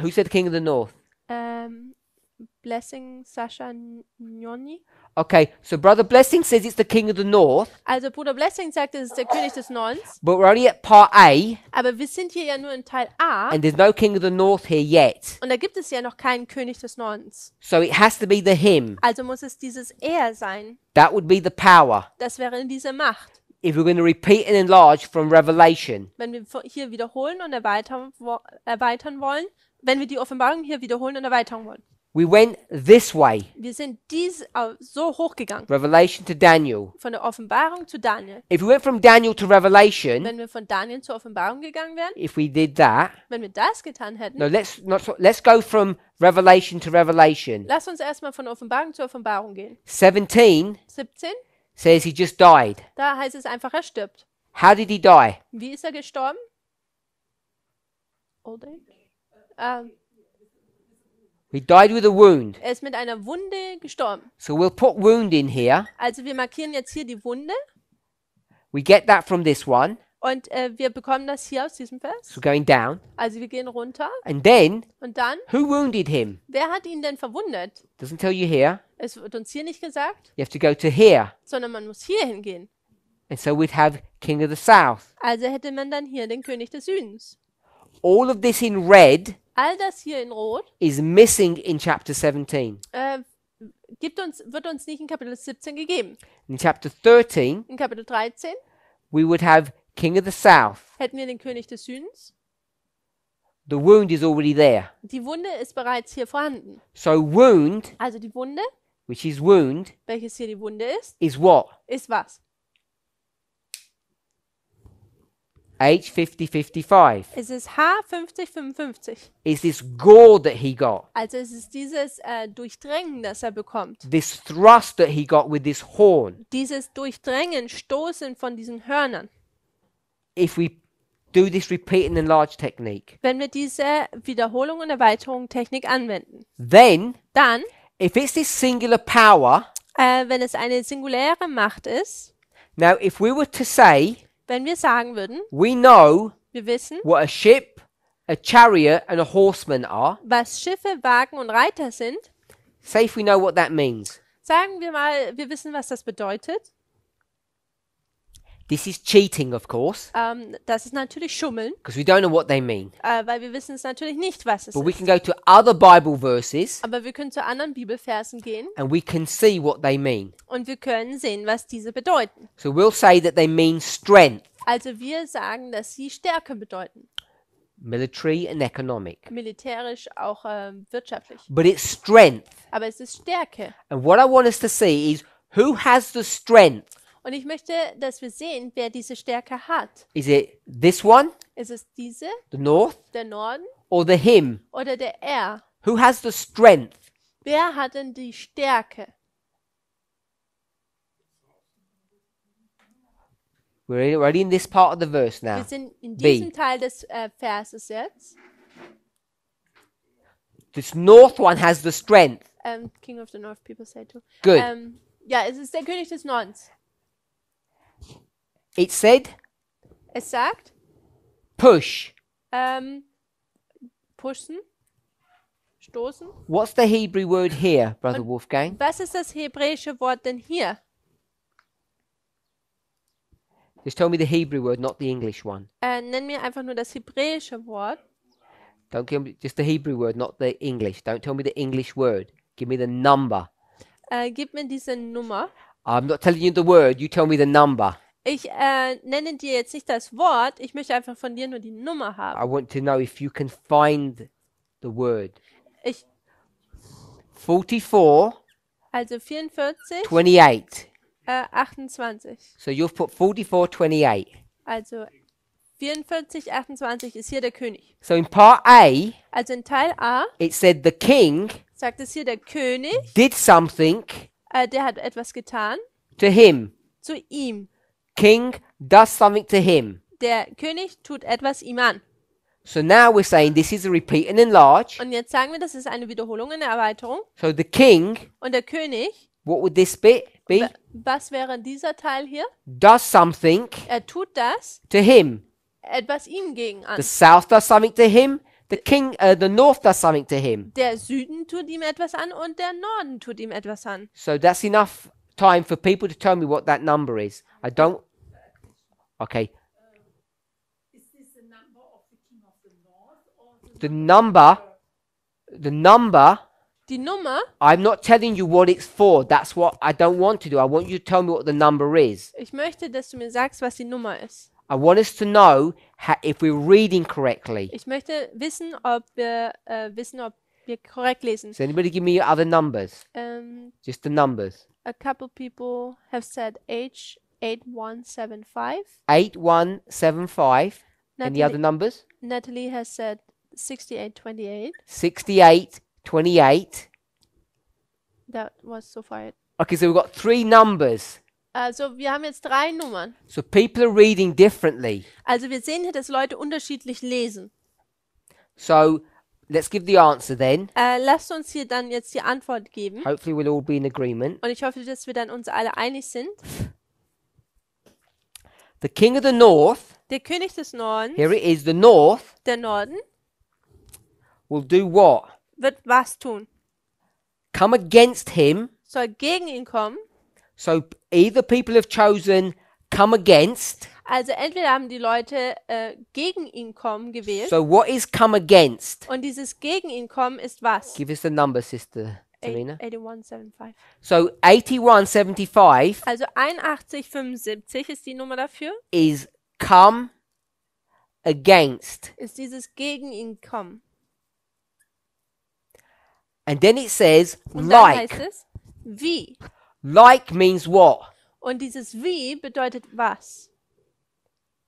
Who said king of the north? Blessing Sasha Njoni. Okay, so Brother Blessing says it's the king of the north, Also Bruder Blessing sagt, es ist der König des Nordens. but we're only at part A, Aber wir sind hier ja nur in Teil A. and there's no king of the north here yet. Und da gibt es ja noch keinen König des Nordens. So it has to be the him. Also muss es dieses Er sein. That would be the power. Das wäre diese Macht. If we're going to repeat and enlarge from Revelation. Wenn wir hier wiederholen und erweitern wollen. Wenn wir die Offenbarung hier wiederholen und erweitern wollen. We went this way, Wir sind so hochgegangen. Revelation to Daniel. Von der Offenbarung zu Daniel. If we went from Daniel to Revelation, Wenn wir von Daniel zur Offenbarung gegangen wären, if we did that, wenn wir das getan hätten, no, let's go from Revelation to Revelation. lass uns erstmal von Offenbarung zu Offenbarung gehen. 17 17, says he just died. da heißt es einfach, er stirbt. How did he die? Wie ist er gestorben? Old age? He died with a wound. Er ist mit einer Wunde gestorben. So we'll put wound in here. Also wir markieren jetzt hier die Wunde We get that from this one. und wir bekommen das hier aus diesem Vers. So going down. Also wir gehen runter And then, und dann, who wounded him? wer hat ihn denn verwundet? Doesn't tell you here. Es wird uns hier nicht gesagt, You have to go to here. sondern man muss hier hingehen. And so we'd have king of the south. Also hätte man dann hier den König des Südens. All of this in red All das hier in Rot is missing in chapter 17. wird uns nicht in Kapitel 17 gegeben. In chapter 13, In Kapitel 13 we would have king of the south. hätten wir den König des Südens. The wound is already there. Die Wunde ist bereits hier vorhanden. So wound, Also die Wunde, which is wound, welches hier die Wunde is what? ist was? H 5055. Es ist H5055. Is this gore that he got? Also es ist dieses Durchdrängen, das er bekommt. This thrust that he got with this horn. Dieses Durchdrängen, Stoßen von diesen Hörnern. If we do this repeat and enlarge technique, wenn wir diese Wiederholung und Erweiterung Technik anwenden. then Dann, if it's this singular power, wenn es eine singuläre Macht ist, now if we were to say, wenn wir sagen würden, we know wir wissen, what a ship, a chariot and a horseman are, was Schiffe, Wagen und Reiter sind, say if we know what that means, sagen wir mal, wir wissen, was das bedeutet. this is cheating, of course, Das ist natürlich Schummeln, because we don't know what they mean. weil wir wissen es natürlich nicht, was es But we ist. can go to other Bible verses Aber wir können zu anderen Bibelversen gehen and we can see what they mean. und wir können sehen, was diese bedeuten. So we'll say that they mean strength, Also wir sagen, dass sie Stärke bedeuten. military and economic. Militärisch, auch wirtschaftlich. But it's strength. Aber es ist Stärke. And what I want us to see is who has the strength. Und ich möchte, dass wir sehen, wer diese Stärke hat. Is it this one, Ist es diese, the north, der Norden or the him? oder der Er? Who has the strength? Wer hat denn die Stärke? We're already in this part of the verse now. Wir sind in B. diesem Teil des Verses jetzt. This north one has the strength. King of the North, people say too. Good. Ja, es ist der König des Nordens. It said Es sagt, push. pushen, stoßen. What's the Hebrew word here, Brother Wolfgang? Was ist das hebräische Wort denn hier? Just tell me the Hebrew word, not the English one. Nenn mir einfach nur das hebräische Wort. Don't give me just the Hebrew word, not the English. Don't tell me the English word. Give me the number. Gib mir diese Nummer. I'm not telling you the word, you tell me the number. Ich nenne dir jetzt nicht das Wort, ich möchte einfach von dir nur die Nummer haben. I want to know if you can find the word. Ich, 44, also 44, 28. 28. So you've put 44, 28. Also 44, 28 ist hier der König. So in part A, Also in Teil A it said the king sagt es hier, der König, did something der hat etwas getan to him. zu ihm. King does something to him. Der König tut etwas ihm an. So now we're saying this is a repeat and enlarge. Und jetzt sagen wir, das ist eine Wiederholung, eine Erweiterung. So the king, Und der König, what would this bit be? was wäre dieser Teil hier? Does something Er tut das, to him. etwas ihm gegen an. The south does something to him. The north does something to him. Der Süden tut ihm etwas an und der Norden tut ihm etwas an. So that's enough time for people to tell me what that number is. I don't. Okay. Is this the number of the king of the north or The number. Die Nummer, I'm not telling you what it's for. That's what I don't want to do. I want you to tell me what the number is. ich möchte, dass du mir sagst, was die Nummer ist. I want us to know if we're reading correctly. Ich möchte wissen, ob wir korrekt lesen. Does anybody give me other numbers? Just the numbers. A couple people have said H8175. 8175. Any other numbers? Natalie has said 6828. 6828. That was so far it. Okay, so we've got 3 numbers. Also wir haben jetzt 3 Nummern. So people are reading differently. Also wir sehen hier, dass Leute unterschiedlich lesen. So let's give the answer then. Lasst uns hier dann jetzt die Antwort geben. Hopefully we'll all be in agreement. Und ich hoffe, dass wir dann uns alle einig sind. The king of the north, Der König des Nordens, here it is, the north, der Norden, will do what? wird was tun? Come against him. Soll gegen ihn kommen. So either people have chosen come against. Also entweder haben die Leute gegen ihn kommen gewählt. So what is come against? Und dieses gegen ihn kommen ist was? Give us the number, Sister Talina. 8175. So 8175 Also 8175 ist die Nummer dafür. is come against. Ist dieses gegen ihn kommen. And then it says Und dann heißt like. es wie. Like means what? Und dieses wie bedeutet was?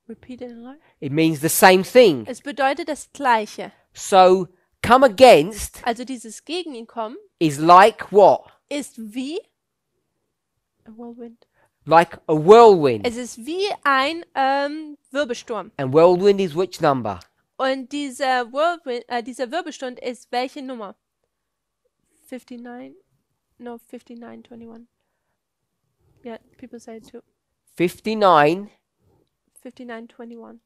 Repeat it aloud. It means the same thing. Es bedeutet das Gleiche. So come against Also dieses gegen ihn kommen is like what? ist wie a whirlwind. Like a whirlwind. Es ist wie ein Wirbelsturm. And whirlwind is which number? Und dieser Wirbelsturm ist welche Nummer? 59? No, 5921. Yeah, people say it too. 59. 5921.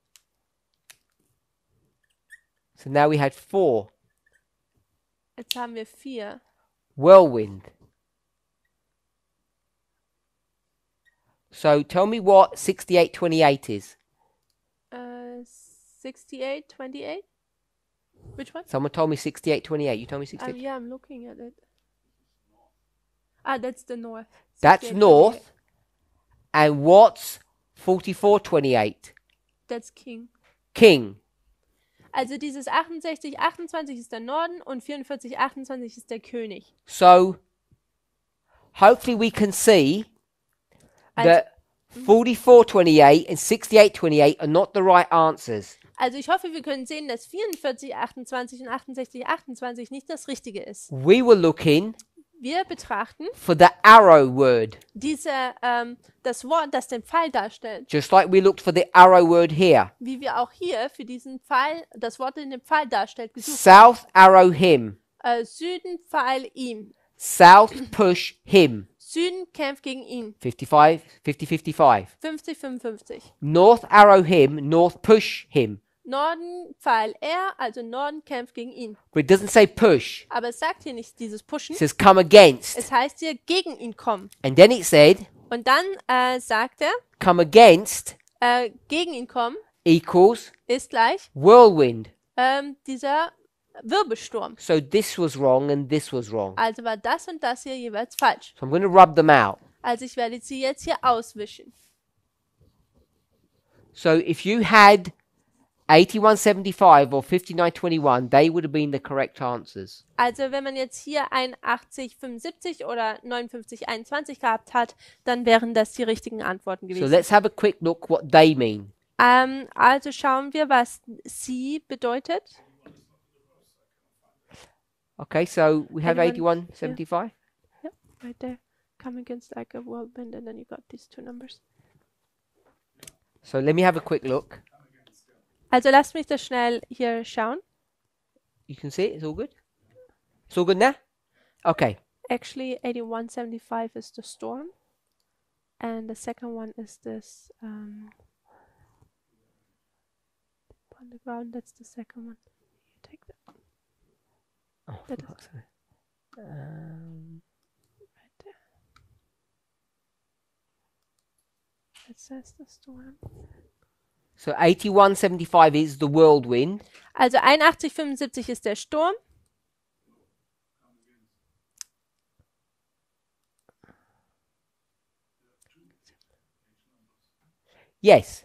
So now we had 4. Jetzt haben wir 4. Whirlwind. So tell me what 6828 is. 6828? Which one? Someone told me 6828. You told me 68. Yeah, I'm looking at it. Ah, that's the north. That's 6828. north. And what's 4428? That's king. King. Also dieses 68, 28 ist der Norden und 44, 28 ist der König. So hopefully we can see that 4428 and 6828 are not the right answers. Also ich hoffe, wir können sehen, dass 44, 28 und 68, 28 nicht das Richtige ist. We were looking Wir betrachten for the arrow word, das Wort, das den Pfeil darstellt, just like we looked for the arrow word here. wie wir auch hier für diesen Pfeil, das Wort, den den Pfeil darstellt, gesucht South arrow him. haben. Süden Pfeil ihm. South push him. Süden kämpft gegen ihn. 55. 50, 55. North arrow him. North push him. Norden Pfeil er, also Norden kämpft gegen ihn. But it doesn't say push. Aber es sagt hier nicht dieses Pushen. It says come against. Es heißt hier gegen ihn kommen. And then it said Und dann sagt er, come against gegen ihn kommen equals ist gleich whirlwind. dieser Wirbelsturm. So this was wrong and this was wrong. Also war das und das hier jeweils falsch. So I'm going to rub them out. Also ich werde sie jetzt hier auswischen. So if you had 8175 or 5921, they would have been the correct answers. Also wenn man jetzt hier 81, 75 oder 59, 21 gehabt hat, dann wären das die richtigen Antworten So gewesen. let's have a quick look what they mean. Also schauen wir, was sie bedeutet. Okay, so we have Anyone? 8175. Yeah, right there. Come against like a whirlwind and then you got these two numbers. So let me have a quick look. Also lasst mich das schnell hier schauen. You can see it, it's all good. It's all good now? Okay. Actually, 8175 is the storm. And the second one is this on the ground. That's the second one. You take that. Oh, That for is- fuck's sake. Right there. It says the storm. So 8175 is the whirlwind. Also 8175 ist der Sturm. Yes.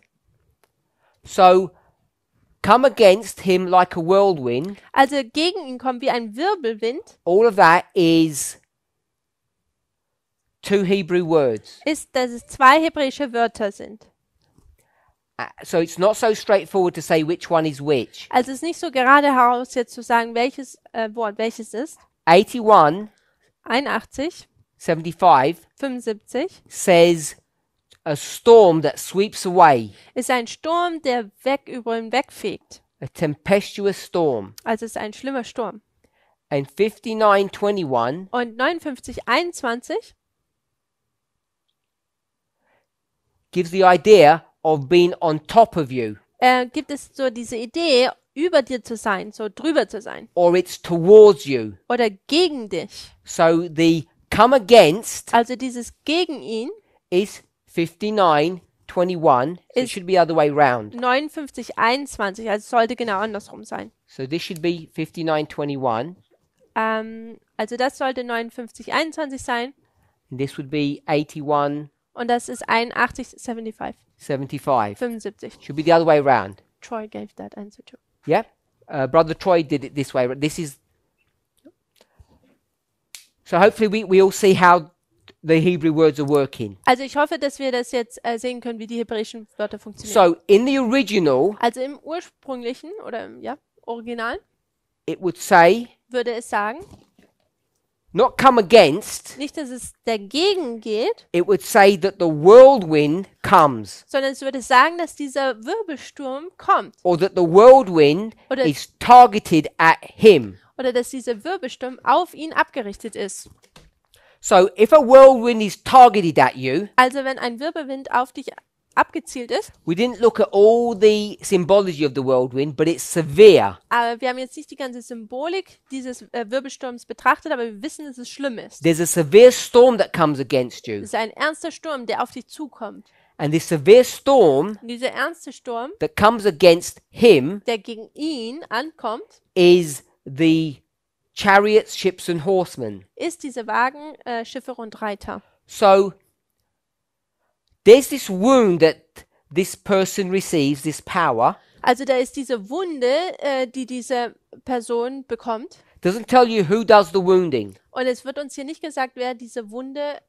So come against him like a whirlwind. Also gegen ihn kommt wie ein Wirbelwind. All of that is 2 Hebrew words. Ist, dass es 2 hebräische Wörter sind. So it's not so straightforward to say which one is which. Also es ist nicht so gerade heraus jetzt zu sagen, welches Wort welches ist. 81, 81, 75 75 says a storm that sweeps away, ist ein Sturm, der über ihn wegfegt. a tempestuous storm. Also es ist ein schlimmer Sturm. And 59:21 Und 59, 21 gives the idea of being on top of you, gibt es so diese Idee, über dir zu sein, so drüber zu sein. or it's towards you. Oder gegen dich. So the come against Also dieses gegen ihn is 59:21. So it Is- should be the other way round. 59, 21. Also es sollte genau andersrum sein. So this should be 59:21, Also das sollte 59, 21 sein. and this would be 81:75. Und das ist 81, 75. 75. Should be the other way round. Troy gave that answer too. Yeah? Brother Troy did it this way. This is. So hopefully we all see how the Hebrew words are working. Also ich hoffe, dass wir das jetzt sehen können, wie die hebräischen Wörter funktionieren. So in the original, Also im ursprünglichen oder im Original it would say würde es sagen, not come against, nicht, dass es dagegen geht, it would say that the whirlwind comes, sondern es würde sagen, dass dieser Wirbelsturm kommt or that the whirlwind Oder- is targeted at him. oder dass dieser Wirbelsturm auf ihn abgerichtet ist. So if a whirlwind is targeted at you, Also wenn ein Wirbelwind auf dich abgezielt ist, we didn't look at all the symbology of the whirlwind, but it's severe. aber wir haben jetzt nicht die ganze Symbolik dieses Wirbelsturms betrachtet, aber wir wissen, dass es schlimm ist. There's a severe storm that comes against you. Es ist ein ernster Sturm, der auf dich zukommt. And this severe storm Und dieser ernste Sturm, that comes against him der gegen ihn ankommt, is the chariots, ships, and horsemen. ist diese Wagen, Schiffe und Reiter. So there's this wound that this person receives, this power. Also da ist diese Wunde, die diese Person bekommt. Doesn't tell you who does the wounding, Und es wird uns hier nicht gesagt, wer diese Wunde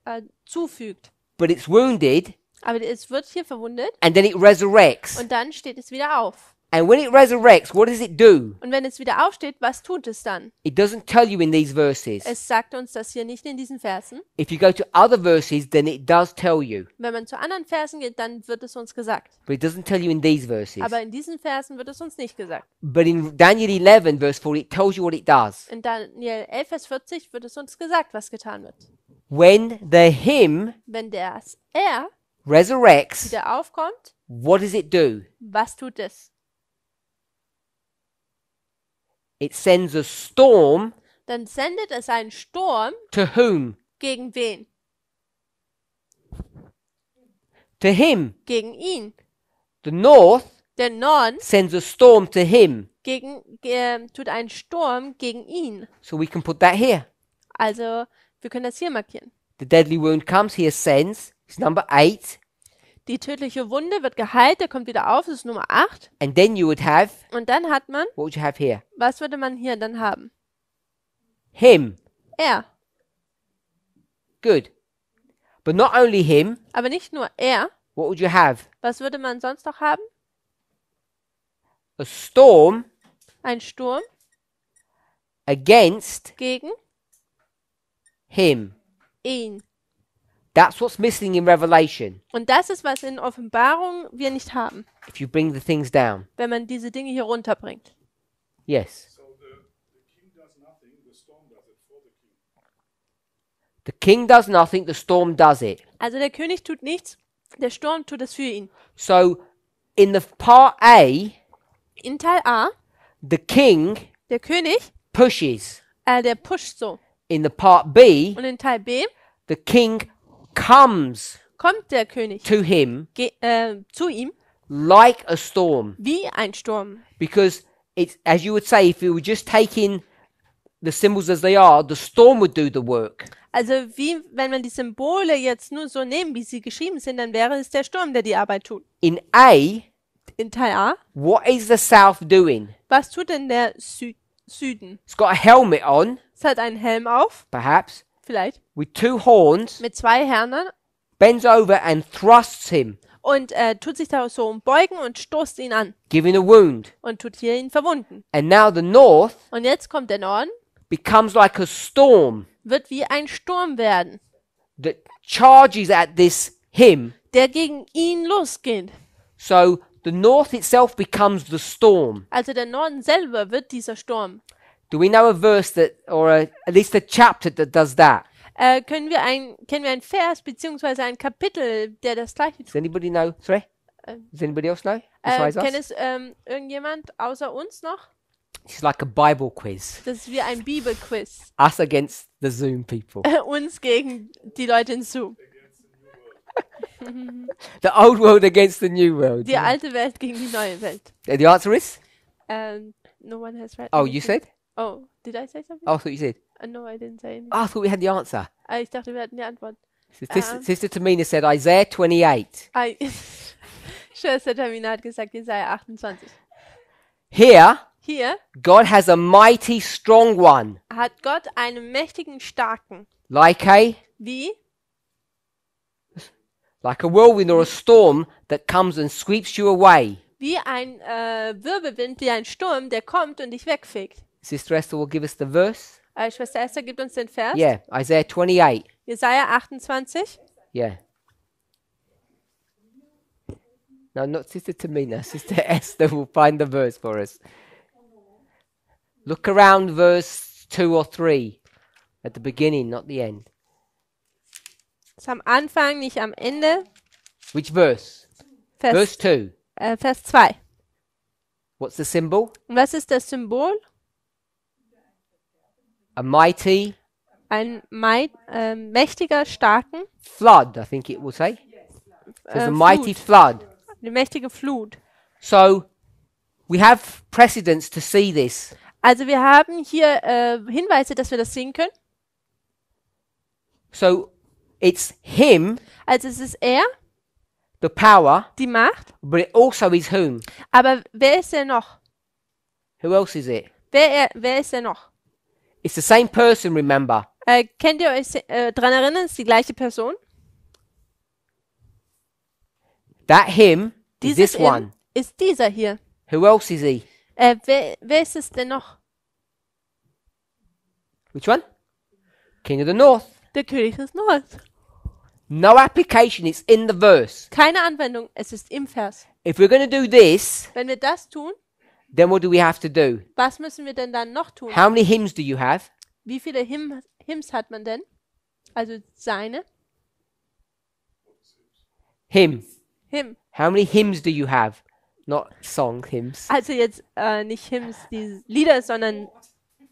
zufügt. but it's wounded Aber es wird hier verwundet and then it resurrects. und dann steht es wieder auf. And when it resurrects, what does it do? Und wenn es wieder aufsteht, was tut es dann? It doesn't tell you in these verses. Es sagt uns das hier nicht in diesen Versen. If you go to other verses, then it does tell you, Wenn man zu anderen Versen geht, dann wird es uns gesagt. but it doesn't tell you in these verses. Aber in diesen Versen wird es uns nicht gesagt. But in Daniel 11, verse 4, it tells you what it does. In Daniel 11, Vers 40 wird es uns gesagt, was getan wird. When the him Wenn er resurrects, wieder aufkommt, what does it do? was tut es? It sends a storm Dann sendet es einen Sturm to whom? gegen wen? To him. Gegen ihn. The north Der Norden sends a storm to him. tut einen Sturm gegen ihn. So we can put that here. Also, wir können das hier markieren. The deadly wound comes, he ascends. It's number 8. Die tödliche Wunde wird geheilt, der kommt wieder auf, das ist Nummer 8. And then you would have, Und dann hat man, what would you have here? was würde man hier dann haben? Him. Er. Good. But not only him, Aber nicht nur er. what would you have? Was würde man sonst noch haben? A storm Ein Sturm against gegen him. ihn. That's what's missing in Revelation. Und das ist, was in Offenbarung wir nicht haben, If you bring the things down. wenn man diese Dinge hier runterbringt. Yes. So the king does nothing, the storm does it for the king. The king does nothing, the storm does it. Also der König tut nichts, der Sturm tut es für ihn. So in the part A, In Teil A, the king der König, pushes. der pusht so. In the part B, Und in Teil B the king comes kommt der König to him zu ihm like a storm. wie ein Sturm. Because it's, as you would say, if you were just taking the symbols as they are, the storm would do the work. Also wie wenn man die Symbole jetzt nur so nehmen, wie sie geschrieben sind, dann wäre es der Sturm, der die Arbeit tut. In A, In Teil A, what is the south doing? was tut denn der Süden? It's got a helmet on, Es hat einen Helm auf, perhaps, vielleicht, with 2 horns, mit 2 Hörnern bends over and thrusts him, und tut sich da so umbeugen und stoßt ihn an giving a wound. und tut hier ihn verwunden. And now the north Und jetzt kommt der Norden, becomes like a storm wird wie ein Sturm werden, that charges at this him. der gegen ihn losgeht. So the north itself becomes the storm. Also der Norden selber wird dieser Sturm. Do we know a verse that, or at least a chapter that does that? Kennen wir ein Vers beziehungsweise ein Kapitel, der das gleiche Does tut? anybody know? Sorry? Does anybody else know? Besides Kennt us? es irgendjemand außer uns noch? It's like a Bible quiz. Das ist wie ein Bibelquiz. Us against the Zoom people. Uns gegen die Leute in Zoom. The old world against the new world. Die alte Welt gegen die neue Welt. The answer is? No one has read. Oh, you said? Oh, did I say something? Oh, I thought you said. No, I didn't say anything. Oh, I thought we had the answer. Ich dachte, wir hatten die Antwort. Sister Tamina said Isaiah 28. Schwester Tamina hat gesagt, Jesaja 28. Here, Hier God has a mighty strong one, hat Gott einen mächtigen, starken, like wie a whirlwind or a storm that comes and sweeps you away. ein Wirbelwind, wie ein Sturm, der kommt und dich wegfegt. Sister Esther will give us the verse. Schwester Esther gibt uns den Vers. Yeah, Isaiah 28. Jesaja 28. Yeah. No, not Sister Tamina. Sister Esther will find the verse for us. Look around verse 2 or 3. At the beginning, not the end. Ist am Anfang, nicht am Ende. Which verse? Verse 2. Vers 2. What's the symbol? Und was ist das Symbol? A mighty Ein mächtiger, starken, flood, I think it will say. There's a Flut. mighty flood. Eine mächtige Flut. So we have precedents to see this. Also wir haben hier Hinweise, dass wir das sehen können. So it's him, Also es ist er, the power, die Macht. but it also is whom? Aber wer ist er noch? Who else is it? Wer ist er noch? It's the same person, remember. Könnt ihr euch daran erinnern, es ist die gleiche Person? That him is Dieses this one. ist dieser hier. Who else is he? Wer ist es denn noch? Which one? King of the North. Der König des Nordens. No application, it's in the verse. Keine Anwendung, es ist im Vers. If we're going to do this, Wenn wir das tun, then what do we have to do? was müssen wir denn dann noch tun? How many hymns do you have? Wie viele Hymns hat man denn? Also seine? Hymn. Hymn. How many hymns do you have? Not song hymns. Also jetzt nicht Hymns, die Lieder, sondern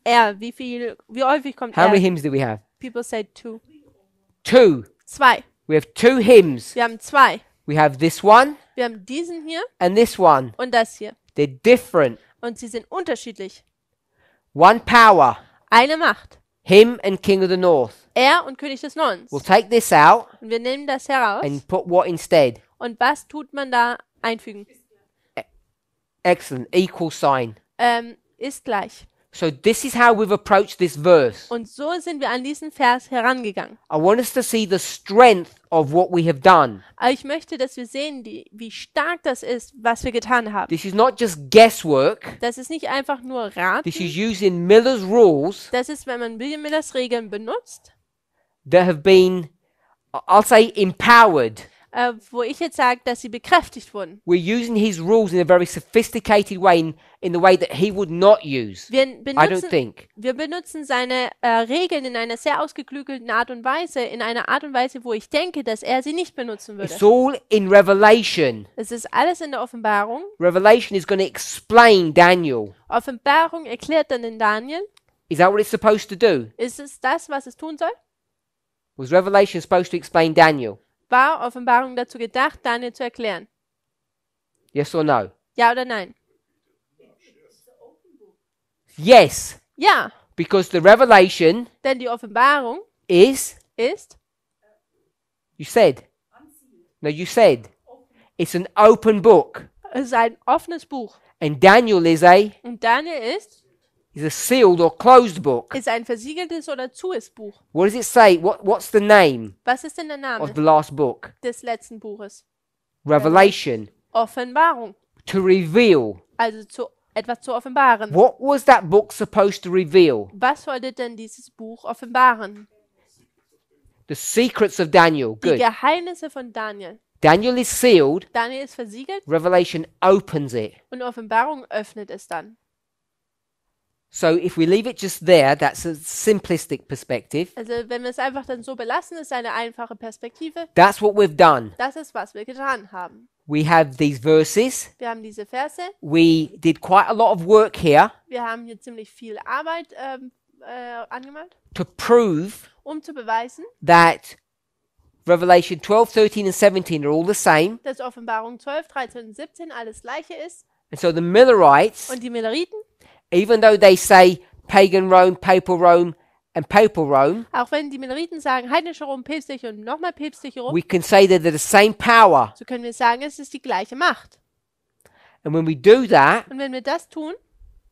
er. Wie häufig kommt How many er? hymns do we have? People say two. 2. 2. We have 2 hymns. Wir haben 2. We have this one Wir haben diesen hier and this one. und das hier. They're different. Und sie sind unterschiedlich. One power. Eine Macht. Him and King of the North. Er und König des Nordens. We'll take this out Und wir nehmen das heraus. and put what instead? Und was tut man da einfügen? Excellent. Equal sign. Ist gleich. So this is how we've approached this verse. Und so sind wir an diesen Vers herangegangen. I want us to see the strength of what we have done. Aber ich möchte, dass wir sehen, wie stark das ist, was wir getan haben. This is not just guesswork. Das ist nicht einfach nur Raten. This is using Miller's rules Das ist, wenn man William Millers Regeln benutzt, that have been, I'll say, empowered. wo ich jetzt sage, dass sie bekräftigt wurden. We're using his rules in a very sophisticated way, in the way that he would not use. Wir I don't benutzen, think. wir benutzen seine Regeln in einer sehr ausgeklügelten Art und Weise, in einer Art und Weise, wo ich denke, dass er sie nicht benutzen It's würde. all in Revelation. Es ist alles in der Offenbarung. Revelation is going to explain Daniel. Offenbarung erklärt dann den Daniel. Is that what it's supposed to do? Ist es das, was es tun soll? Was Revelation supposed to explain Daniel? War Offenbarung dazu gedacht, Daniel zu erklären? Yes or no? Ja oder nein? Yes, Ja, because the revelation denn die Offenbarung is, ist, you said. No, you said. It's an open book. es ist ein offenes Buch. And Daniel is Und Daniel ist a sealed or closed book. ein versiegeltes oder zues Buch. What does it say? What's the name Was ist denn der of Name the last book? des letzten Buches? Revelation. Offenbarung. To reveal. Also etwas zu offenbaren. What was that book supposed to reveal? Was sollte denn dieses Buch offenbaren? The secrets of Daniel. Die Good. Geheimnisse von Daniel. Daniel is sealed. Daniel ist versiegelt Revelation opens it. und Offenbarung öffnet es dann. So if we leave it just there, that's a simplistic perspective. Also wenn wir es einfach dann so belassen, ist eine einfache Perspektive. That's what we've done. Das ist, was wir getan haben. We have these verses. Wir haben diese Verse. We did quite a lot of work here Wir haben hier ziemlich viel Arbeit angemalt, to prove um zu beweisen, that Revelation 12, 13 and 17 are all the same. dass Offenbarung 12, 13 und 17 alles gleiche ist. And so the Millerites, Und die Milleriten, even though they say pagan Rome, and papal Rome, auch wenn die Milleriten sagen, heidnische Rom, päpstliche und nochmal päpstliche Rom, we can say that they're the same power. so können wir sagen, es ist die gleiche Macht. And when we do that, Und wenn wir das tun,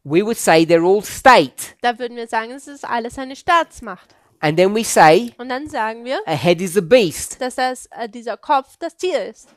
we would say they're all state. dann würden wir sagen, es ist alles eine Staatsmacht. And then we say Und dann sagen wir, a head is a beast. dass dieser Kopf das Tier ist.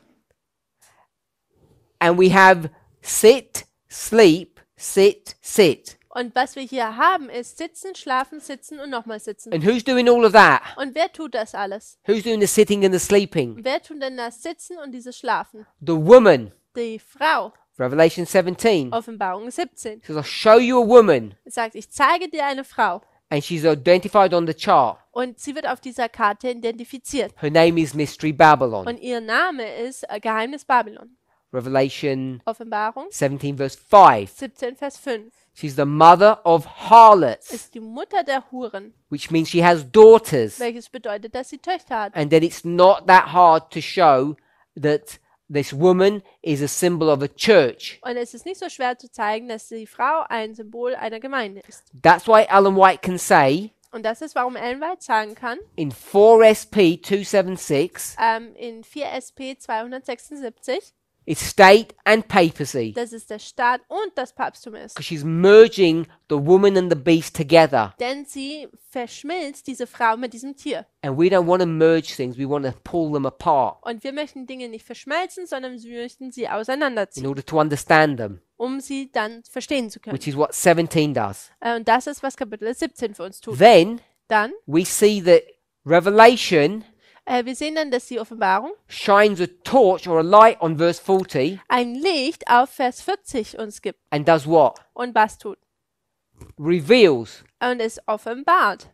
And we have sit, sleep, sit, sit. Und was wir hier haben, ist sitzen, schlafen, sitzen und nochmal sitzen. And who's doing all of that? Und wer tut das alles? Who's doing the sitting and the sleeping? Wer tut denn das Sitzen und dieses Schlafen? The woman. Die Frau. Revelation 17. Offenbarung 17. It says, I'll show you a woman. Es sagt, ich zeige dir eine Frau. And she's identified on the chart. Und sie wird auf dieser Karte identifiziert. Her name is Mystery Babylon. Und ihr Name ist Geheimnis Babylon. Revelation Offenbarung 17 verse 5. 17, Vers 5. She's the mother of harlots, Ist die Mutter der Huren, which means she has daughters. welches bedeutet, dass sie Töchter hat. And then it's not that hard to show that this woman is a symbol of a church. Und es ist nicht so schwer zu zeigen, dass die Frau ein Symbol einer Gemeinde ist. That's why Ellen White can say Und das ist, warum Ellen White sagen kann, in 4SP 276, in 4 SP 276, it's state and papacy. dass es der Staat und das Papsttum ist. Because she's merging the woman and the beast together. Denn sie verschmilzt diese Frau mit diesem Tier. And we don't want to merge things, we want to pull them apart Und wir möchten Dinge nicht verschmelzen, sondern wir möchten sie in auseinanderziehen, order to understand them, um sie dann verstehen zu können. which is what 17 does. Und das ist, was Kapitel 17 für uns tut. Then Dann, we see that Revelation wir sehen dann, dass die Offenbarung shines a torch or a light on verse 40 ein Licht auf Vers 40 uns gibt. and does what? Und was tut? Reveals Und es offenbart.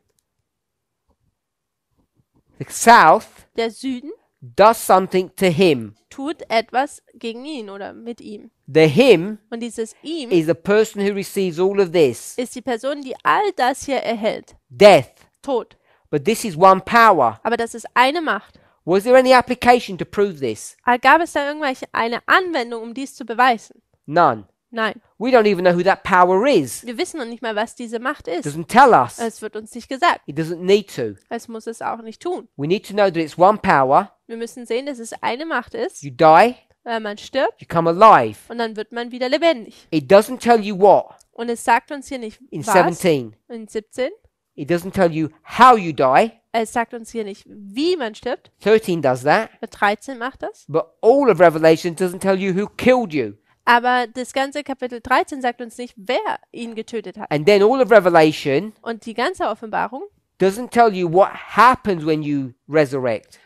the south Der Süden does something to him. tut etwas gegen ihn oder mit ihm. The him Und dieses ihm is the person who receives all of this, ist die Person, die all das hier erhält. death. Tod. But this is one power. Aber das ist eine Macht. Was there any application to prove this? Gab es da eine Anwendung, um dies zu beweisen? None. Nein. We don't even know who that power is. Wir wissen noch nicht mal, was diese Macht ist. Doesn't tell us. Es wird uns nicht gesagt. It doesn't need to. Es muss es auch nicht tun. We need to know that it's one power. Wir müssen sehen, dass es eine Macht ist. You die, Man stirbt you come alive. und dann wird man wieder lebendig. It doesn't tell you what Und es sagt uns hier nicht, in was. 17. In 17. It doesn't tell you how you die. Es sagt uns hier nicht, wie man stirbt. 13 does that. 13 macht das. But all of Revelation doesn't tell you who killed you. Aber das ganze Kapitel 13 sagt uns nicht, wer ihn getötet hat. And then all of Revelation Und die ganze Offenbarung doesn't tell you what happens when you resurrect.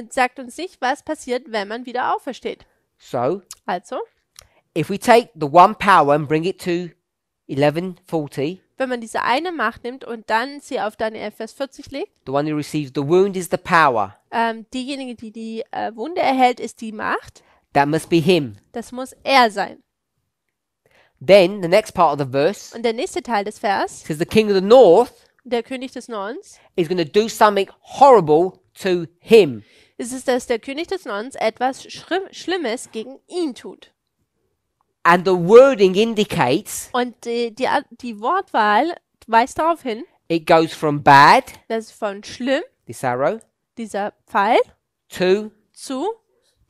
sagt uns nicht, was passiert, wenn man wieder aufersteht. So, Also, if we take the one power and bring it to 11:40, wenn man diese eine Macht nimmt und dann sie auf Daniel Vers 40 legt, the one who receives the wound is the power. diejenige, die die Wunde erhält, ist die Macht. That must be him. Das muss er sein. Then the next part of the verse Und der nächste Teil des Vers, says the king of the north der König des Nordens, is going to do something horrible to him. ist es, dass der König des Nordens etwas Schlimmes gegen ihn tut. And the wording indicates Und die Wortwahl weist darauf hin, it goes from bad, dass von schlimm, this arrow, dieser Pfeil, to zu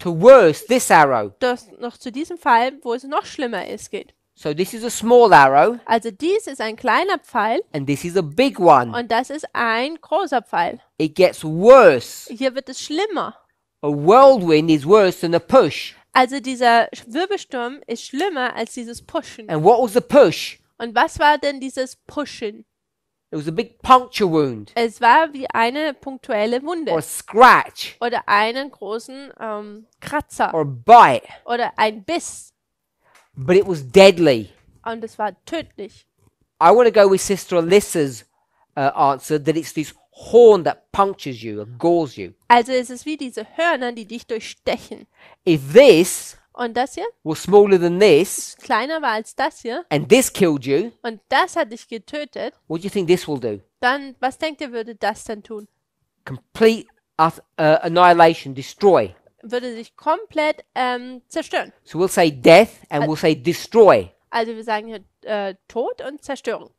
worse, this arrow. das noch zu diesem Fall, wo es noch schlimmer ist, geht. So this is a small arrow Also dies ist ein kleiner Pfeil and this is a big one. und das ist ein großer Pfeil. It gets worse. Hier wird es schlimmer. A whirlwind is worse than a push. Also dieser Wirbelsturm ist schlimmer als dieses Pushen. And what was the push? Und was war denn dieses Pushen? It was a big puncture wound Es war wie eine punktuelle or a Wunde scratch oder einen großen Kratzer or a bite, oder ein Biss. but it was deadly. Und es war tödlich. I want to go with Sister Alyssa's answer that it's this horn that punctures you or gores you. Also es ist wie diese Hörner, die dich durchstechen. If this Und das hier was smaller than this kleiner war als das hier and this killed you, und das hat dich getötet, what do you think this will do? dann, was denkt ihr, würde das dann tun? Complete annihilation, destroy. Würde sich komplett zerstören. So we'll say death and we'll say destroy. Also wir sagen hier Tod und Zerstörung.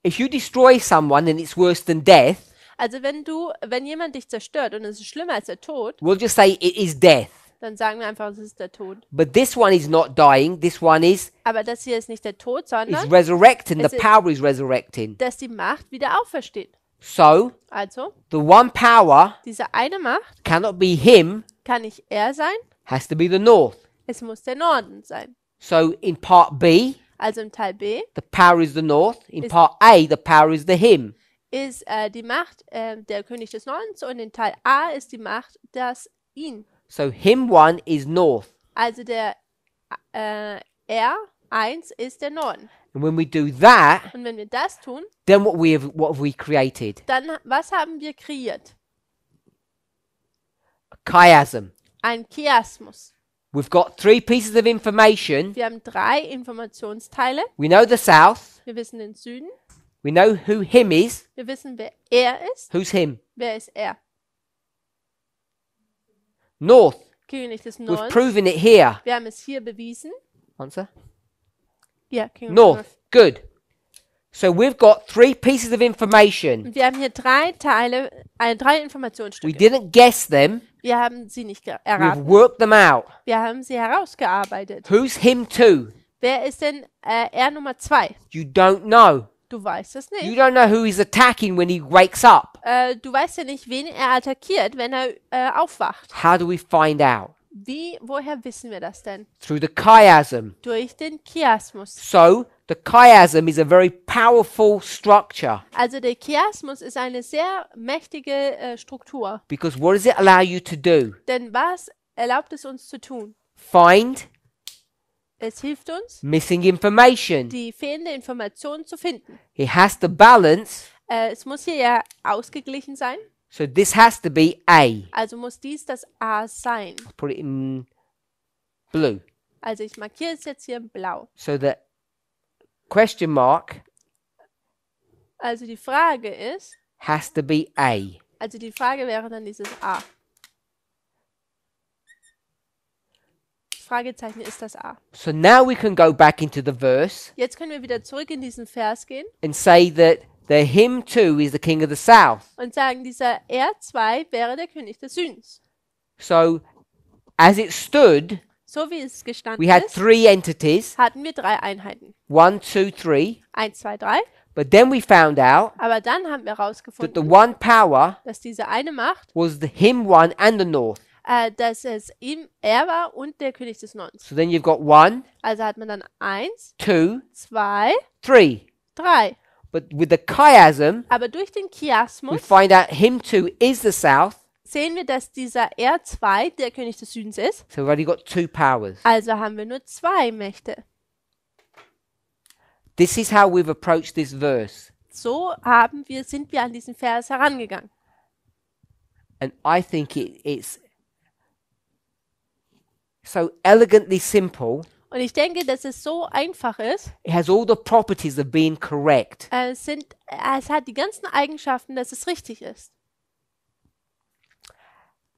If you destroy someone and it's worse than death, Also wenn jemand dich zerstört und es ist schlimmer als der Tod, we'll just say it is death. dann sagen wir einfach, es ist der Tod. But this one is not dying. This one is Aber das hier ist nicht der Tod, sondern resurrecting. Es The ist- power is resurrecting. dass die Macht wieder aufersteht. So Also, the one power diese eine Macht cannot be him, kann nicht er sein, has to be the north. es muss der Norden sein. So in part B, Also im Teil B the power is the north. In Is- part A, the power is the him. ist die Macht der König des Nordens und in Teil A ist die Macht das ihn. So him 1 is north. Also der R1 ist der Norden. And when we do that, Und wenn wir das tun, then what have we created? dann was haben wir kreiert? A chiasm. Ein Chiasmus. We've got 3 pieces of information. Wir haben 3 Informationsteile. We know the south. Wir wissen den Süden. We know who him is. Wir wissen, wer er ist. Who's him? Wer ist er? North. König des We've Nordens. proven it here. Wir haben es hier bewiesen. Answer. Ja, King of North. Good. So we've got 3 pieces of information. Und wir haben hier 3 Teile, 3 We Informationsstücke. didn't guess them. Wir haben sie nicht We've erraten. worked them out. Wir haben sie herausgearbeitet. Who's him 2? Wer ist denn R Nummer 2? You don't know. Du weißt es You nicht. don't know who he's attacking when he wakes up. Du weißt ja nicht, wen er attackiert, wenn er aufwacht. How do we find out? Woher wissen wir das denn? Through the chiasm. Durch den Chiasmus. So the chiasm is a very powerful structure Also der Chiasmus ist eine sehr mächtige Struktur. because what does it allow you to do? Denn was erlaubt es uns zu tun? Find Es hilft uns, missing information. die fehlende Information zu finden. It has to balance, Es muss hier ja ausgeglichen sein. so this has to be A. Also muss dies das A sein. Put it in blue. Also ich markiere es jetzt hier in blau. So the question mark Also die Frage ist, has to be A. also die Frage wäre dann dieses A. Fragezeichen ist das A. So now we can go back into the verse Jetzt können wir wieder zurück in diesen Vers gehen and say that the him too is the king of the south. und sagen, dieser R2 wäre der König des Südens. So as it stood, So wie es gestanden we had ist, 3 entities, hatten wir 3 Einheiten. 1, 2, 3. 1, 2, 3. But then we found out Aber dann haben wir that the herausgefunden, one power dass diese eine Macht, was the him 1 and the north. dass es er war und der König des Nordens. So then you've got 1, Also hat man dann 1, 2, 2, 3. 3. But with the chiasm, Aber durch den we Chiasmus find out him 2 is the south. sehen wir, dass dieser R2 der König des Südens ist. So we've already got 2 powers. Also haben wir nur 2 Mächte. This is how we've approached this verse. So sind wir an diesen Vers herangegangen. And I think it's so elegantly simple. Und ich denke, dass es so einfach ist. It has all the properties of being correct. Es hat die ganzen Eigenschaften, dass es richtig ist.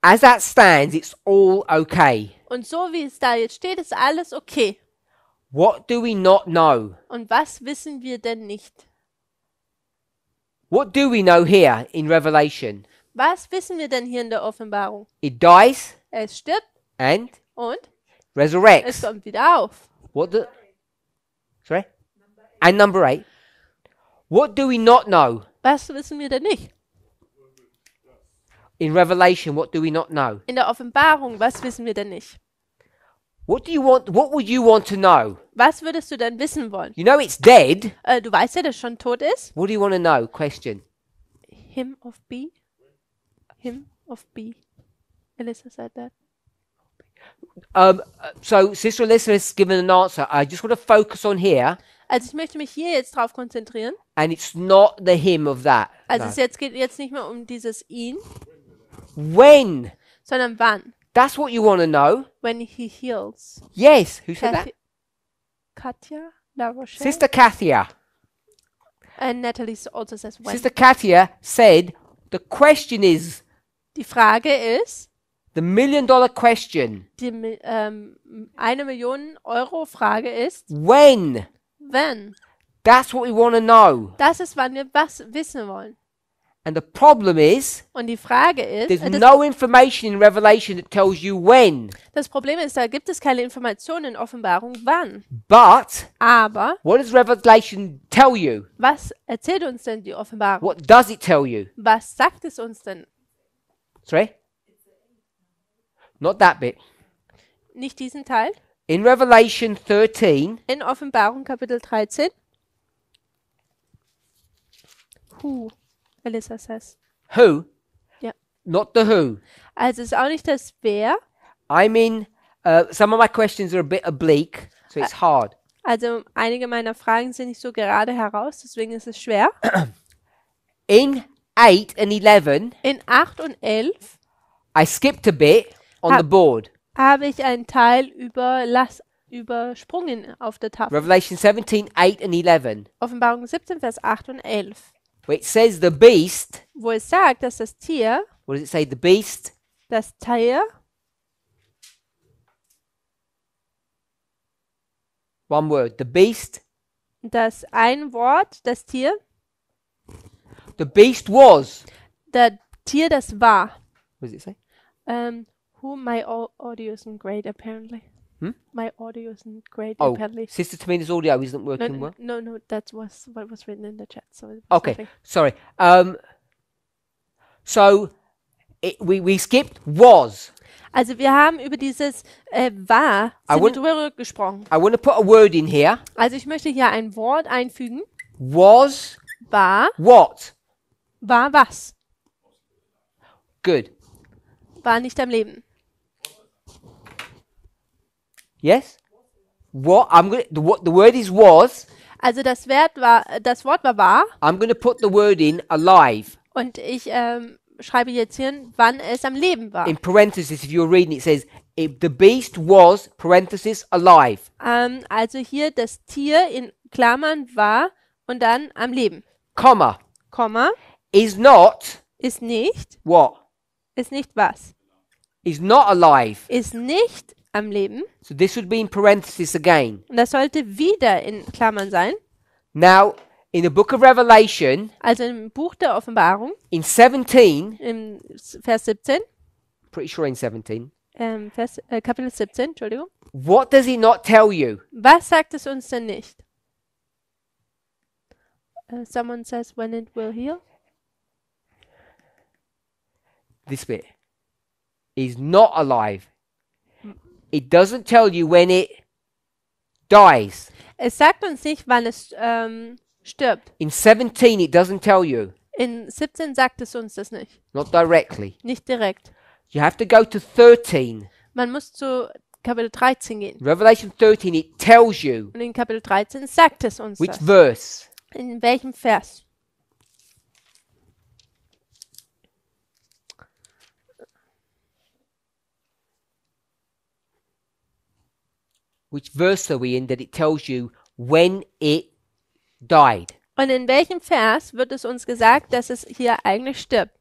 As that stands, it's all okay. Und so wie es da jetzt steht, ist alles okay. What do we not know? Und was wissen wir denn nicht? What do we know here in Revelation? Was wissen wir denn hier in der Offenbarung? It dies Es stirbt and und es resurrects. kommt wieder auf. What the? Sorry? And number 8. What do we not know? Was wissen wir denn nicht? In Revelation, what do we not know? In der Offenbarung, was wissen wir denn nicht? What would you want to know? Was würdest du denn wissen wollen? You know it's dead. Du weißt ja, dass schon tot ist. What do you want to know? Question. Him of B. Him of B. Alyssa said that. So Sister Alyssa has given an answer. I just want to focus on here, Also ich möchte mich hier jetzt drauf konzentrieren. and it's not the him of that. Also No. es geht jetzt nicht mehr um dieses ihn, When? sondern wann. That's what you want to know. When he heals. Yes. Who said that? Katja, La Rochelle. Sister Kathia. And Natalie also says when. Sister Kathia said the question is Die Frage ist, the $1 million question. die 1 Million Euro Frage ist, When? wenn. That's what we want to know. Das ist, wann wir was wissen wollen. And the problem is Und die Frage ist, there's no information in Revelation that tells you when. das Problem ist, da gibt es keine Informationen in Offenbarung, wann. But Aber what does Revelation tell you? was erzählt uns denn die Offenbarung? What does it tell you? Was sagt es uns denn? Sorry? Not that bit. Nicht diesen Teil? In Revelation 13, In Offenbarung Kapitel 13. Who? Elisa says. who? Ja. Not the who. Also es ist auch nicht das Wer. I mean, some of my questions are a bit oblique, so it's hard. Also einige meiner Fragen sind nicht so gerade heraus, deswegen ist es schwer. In 8 and 11, In 8 und 11 I skipped a bit on the board. habe ich einen Teil übersprungen auf der Tafel. Revelation 17, 8 and 11, Offenbarung 17, Vers 8 und 11, where it says the beast, wo es sagt, dass das Tier, what does it say? The beast, one word, the beast, das ein Wort, das Tier, the beast was, das Tier, das war. what does it say? My audio isn't great apparently. Hmm? My audio isn't great Oh, apparently. Sister Tamina's audio isn't working well. No, that was what was written in the chat. So it was Okay, nothing. sorry. So we skipped was. Also wir haben über dieses war I sind wir want- drüber gesprochen. I want to put a word in here. Also ich möchte hier ein Wort einfügen. Was War what? was? Good. War nicht am Leben. Yes? What? The word is was. Also das Wort war wahr I'm going to put the word in alive. und ich schreibe jetzt hier, wann es am Leben war. In parentheses, if you're reading, it says, the beast was, parenthesis, alive. Also hier das Tier in Klammern war und dann am Leben. Comma. Komma, Is not, ist nicht was? is not alive. Ist nicht am Leben. So this would be in parenthesis again. Und das sollte wieder in Klammern sein. Now, in the book of Revelation, Also im Buch der Offenbarung, in 17, im Vers 17, pretty sure in 17, Kapitel 17, Entschuldigung. what does he not tell you? Was sagt es uns denn nicht? Someone says when it will heal. This bit is not alive. It doesn't tell you when it dies. Es sagt uns nicht, wann es stirbt. In 17, it doesn't tell you. In 17 sagt es uns das nicht. Not directly. Nicht direkt. You have to go to 13. Man muss zu Kapitel 13 gehen. Revelation 13, it tells you Und in Kapitel 13 sagt es uns which das. verse. In welchem Vers? Which verse are we in that it tells you when it died? Und in welchem Vers wird es uns gesagt, dass es hier eigentlich stirbt?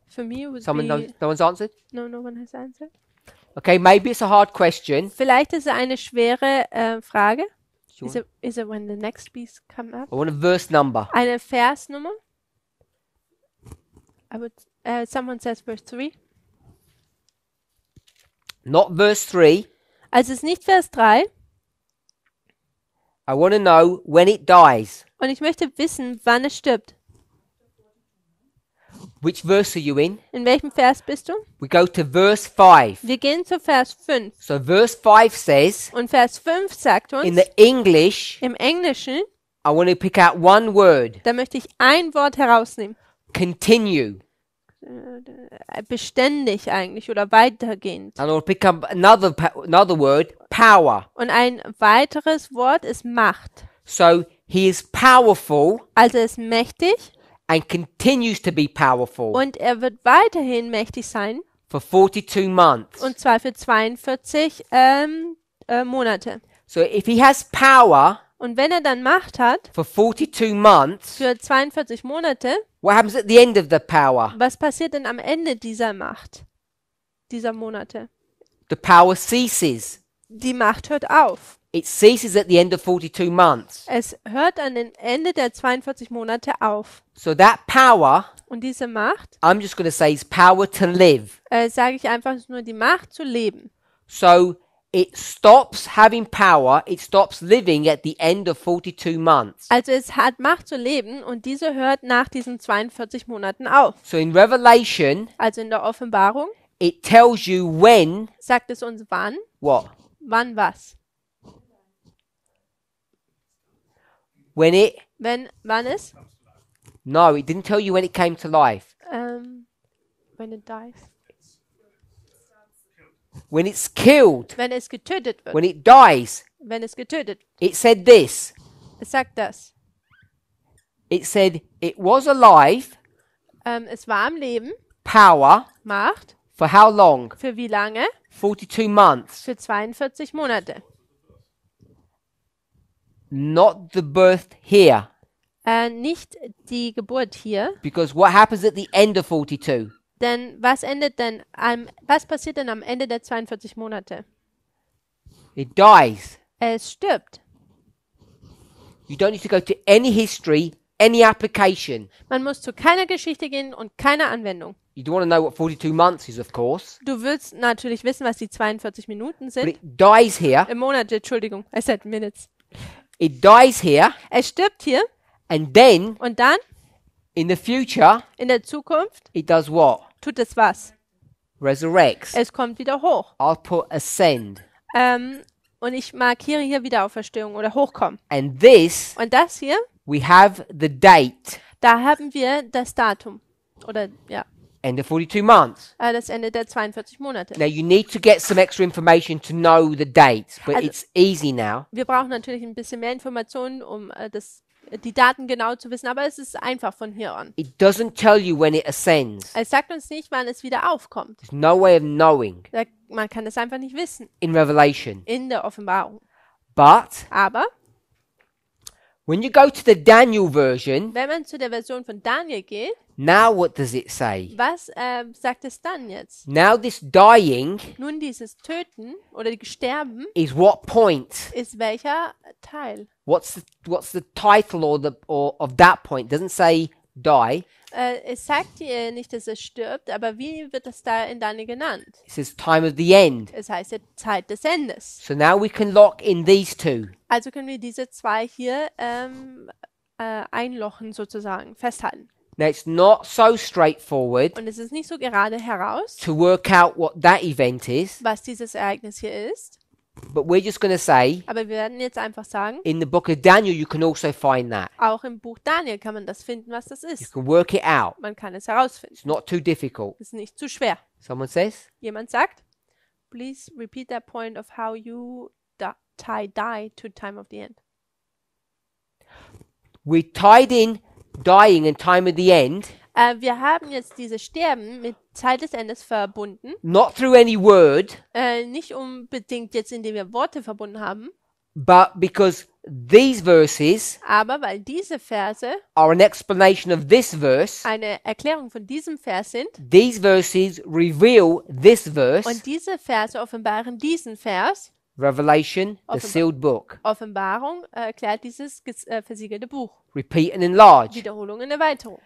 For me, it would Someone be... knows, no one's answered? No one has answered. Okay, maybe it's a hard question. Vielleicht ist es eine schwere Frage. Sure. Is it when the next piece come up? I want a verse number. Eine Versnummer? Someone says verse 3. Not verse 3. Also es ist nicht Vers 3. I want to know when it dies. Und ich möchte wissen, wann es stirbt. Which verse are you in? In welchem Vers bist du? We go to verse 5. Wir gehen zu Vers 5. So verse 5 says, Und Vers 5 sagt uns, in the English, im Englischen, I want to pick out one word. da möchte ich ein Wort herausnehmen. Continue. Beständig eigentlich oder weitergehend. And I'll pick up another word, power. Und ein weiteres Wort ist Macht. So he is powerful Also er ist mächtig and continues to be powerful und er wird weiterhin mächtig sein. for 42 months. Und zwar für 42 Monate. So if he has power Und wenn er dann Macht hat, for 42 months, für 42 Monate, what happens at the end of the power? was passiert denn am Ende dieser Macht, dieser Monate? The power ceases. Die Macht hört auf. It ceases at the end of 42 months. Es hört an den Ende der 42 Monate auf. So that power, Und diese Macht, I'm just going to say, is power to live. sage ich einfach, ist nur die Macht zu leben. So it stops having power, it stops living at the end of 42 months. Also es hat Macht zu leben und diese hört nach diesen 42 Monaten auf. So in Revelation, Also in der Offenbarung it tells you when, sagt es uns wann, what? wann was. When it, Wann es? no, it didn't tell you when it came to life. When it dies. When it's killed, Wenn es getötet wird. when it dies, Wenn es getötet wird. it said this. Es sagt das. It said it was alive, Es war am Leben, power, Macht. for how long? Für wie lange? 42 months. Für 42 Monate. Not the birth here. Nicht die Geburt hier. Because what happens at the end of 42? Denn was passiert denn am Ende der 42 Monate? It dies. Es stirbt. You don't need to go to any history, any application. Man muss zu keiner Geschichte gehen und keiner Anwendung. You don't want to know what 42 months is, of course. Du willst natürlich wissen, was die 42 Minuten But sind. it dies here. Monate, Entschuldigung. I said minutes. It dies here. Es stirbt hier And then, und dann, in the future, in der Zukunft, it does what? tut es was? Resurrects. Es kommt wieder hoch. I'll put ascend. Und ich markiere hier Wiederauferstehung oder Hochkommen. And this, Und das hier, we have the date. da haben wir das Datum. Oder, ja, End of 42 months. das Ende der 42 Monate. Now, you need to get some extra information to know the dates, but Also- it's easy now. Wir brauchen natürlich ein bisschen mehr Informationen, um die Daten genau zu wissen, aber es ist einfach von hier an. It doesn't tell you when it ascends. Es sagt uns nicht, wann es wieder aufkommt. There's no way of knowing Man kann es einfach nicht wissen in Revelation. in der Offenbarung. But Aber when you go to the Daniel version, wenn man zu der Version von Daniel geht, now what does it say? was sagt es dann jetzt? Now this dying Nun, dieses Töten oder Sterben is what point? ist welcher Teil? What's the title or of that point? It doesn't say die. Es sagt dir nicht, dass es stirbt, aber wie wird das da in Daniel genannt? It says time of the end. Es heißt ja Zeit des Endes. So now we can lock in these two. Also können wir diese zwei hier einlochen sozusagen, festhalten. Now it's not so straightforward Und es ist nicht so gerade heraus, to work out what that event is, was dieses Ereignis hier ist, but we're just going to say aber wir werden jetzt einfach sagen, in the book of Daniel you can also find that. auch im Buch Daniel kann man das finden, was das You ist. can work it out. Man kann es herausfinden. It's not too difficult. Es ist nicht zu schwer. Someone says? Jemand sagt, please repeat that point of how you tie die to time of the end. We tied in dying and time of the end, Wir haben jetzt dieses Sterben mit Zeit des Endes verbunden. not through any word, Nicht unbedingt jetzt, indem wir Worte verbunden haben, but because these verses aber weil diese Verse are an explanation of this verse. eine Erklärung von diesem Vers sind These verses reveal this verse, und diese Verse offenbaren diesen Vers. Revelation, the Offenbar- sealed book. Offenbarung erklärt dieses versiegelte Buch. Repeat and enlarge. Wiederholung und Erweiterung.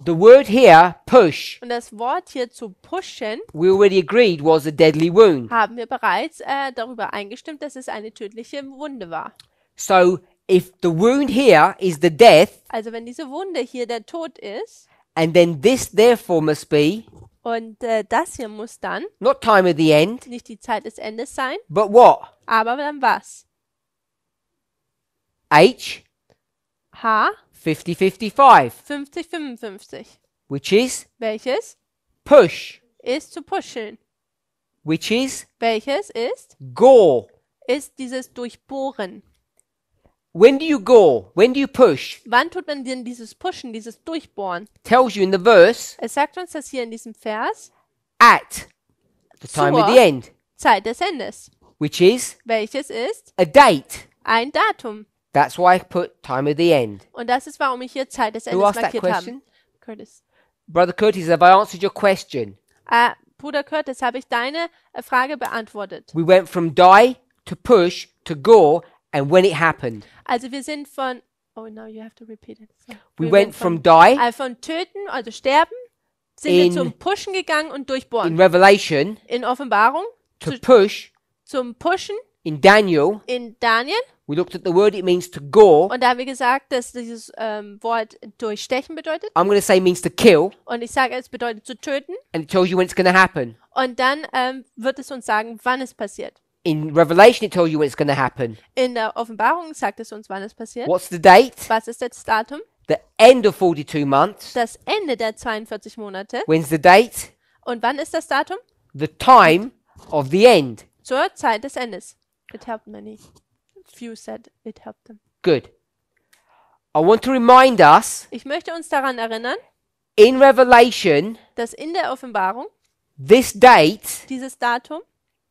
The word here, push, Und das Wort hier zu pushen, we already agreed was a deadly wound. haben wir bereits darüber eingestimmt, dass es eine tödliche Wunde war. So if the wound here is the death, Also wenn diese Wunde hier der Tod ist, and then this therefore must be und das hier muss dann not time of the end, nicht die Zeit des Endes sein, but what? aber dann was? H, H 50-55, 50-55. which is Welches push, ist zu pushen? which is Welches ist? gore. Ist dieses Durchbohren. When do you gore? When do you push? Wann tut man denn dieses Pushen, dieses Durchbohren? Tells you in the verse, Es sagt uns das hier in diesem Vers, at the time of Zur- the end, Zeit des Endes. which is Welches ist? a date. Ein Datum. That's why I put time of the end. Und das ist, warum ich hier Zeit des Who Endes asked that markiert question? habe. Curtis. Brother Curtis, have I answered your question? Bruder Curtis, habe ich deine Frage beantwortet? We went from die to push to gore and when it happened. Also wir sind von... Oh, now you have to repeat it. So. We Wir went sind from die von töten, also sterben, sind In- wir zum Pushen gegangen und in durchbohren. Revelation In Offenbarung to push zum Pushen In Daniel, in Daniel. we looked at the word, it means to gore. Und da haben wir gesagt, dass dieses Wort durchstechen bedeutet. I'm going to say means to kill, Und ich sage, es bedeutet zu töten. and it tells you when it's going to happen. Und dann wird es uns sagen, wann es passiert. In Revelation, it tells you when it's going to happen. In der Offenbarung sagt es uns, wann es passiert. What's the date? Was ist das Datum? The end of 42 months. Das Ende der 42 Monate. When's the date? Und wann ist das Datum? The time of the end. Zur Zeit des Endes. It helped many. Few said it helped them. Good. I want to remind us, Ich möchte uns daran erinnern, in Revelation, dass in der Offenbarung this date dieses Datum,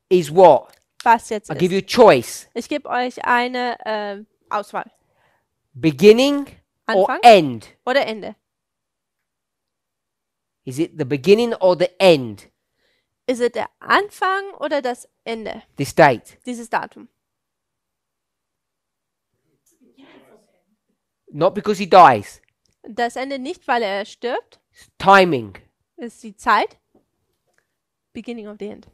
is what? was jetzt I'll give you ist. a choice. Ich gebe euch eine Auswahl. Beginning or Anfang end? oder Ende. Is it the beginning or the end? Ist es der Anfang oder das Ende? This date. Dieses Datum. Not because he dies. Das Ende nicht, weil er stirbt, It's timing. ist die Zeit. Beginning of the end.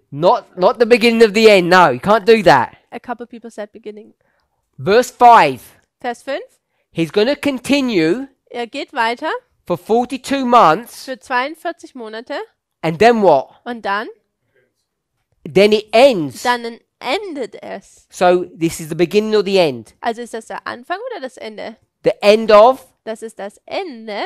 Not the beginning of the end. No, you can't do that. A couple people said beginning. Verse 5. Vers 5. He's going to continue Er geht weiter for 42 months. für 42 Monate And then what? und dann Then it ends. endet es. So this is the beginning or the end? Also ist das der Anfang oder das Ende? The end of? Das ist das Ende,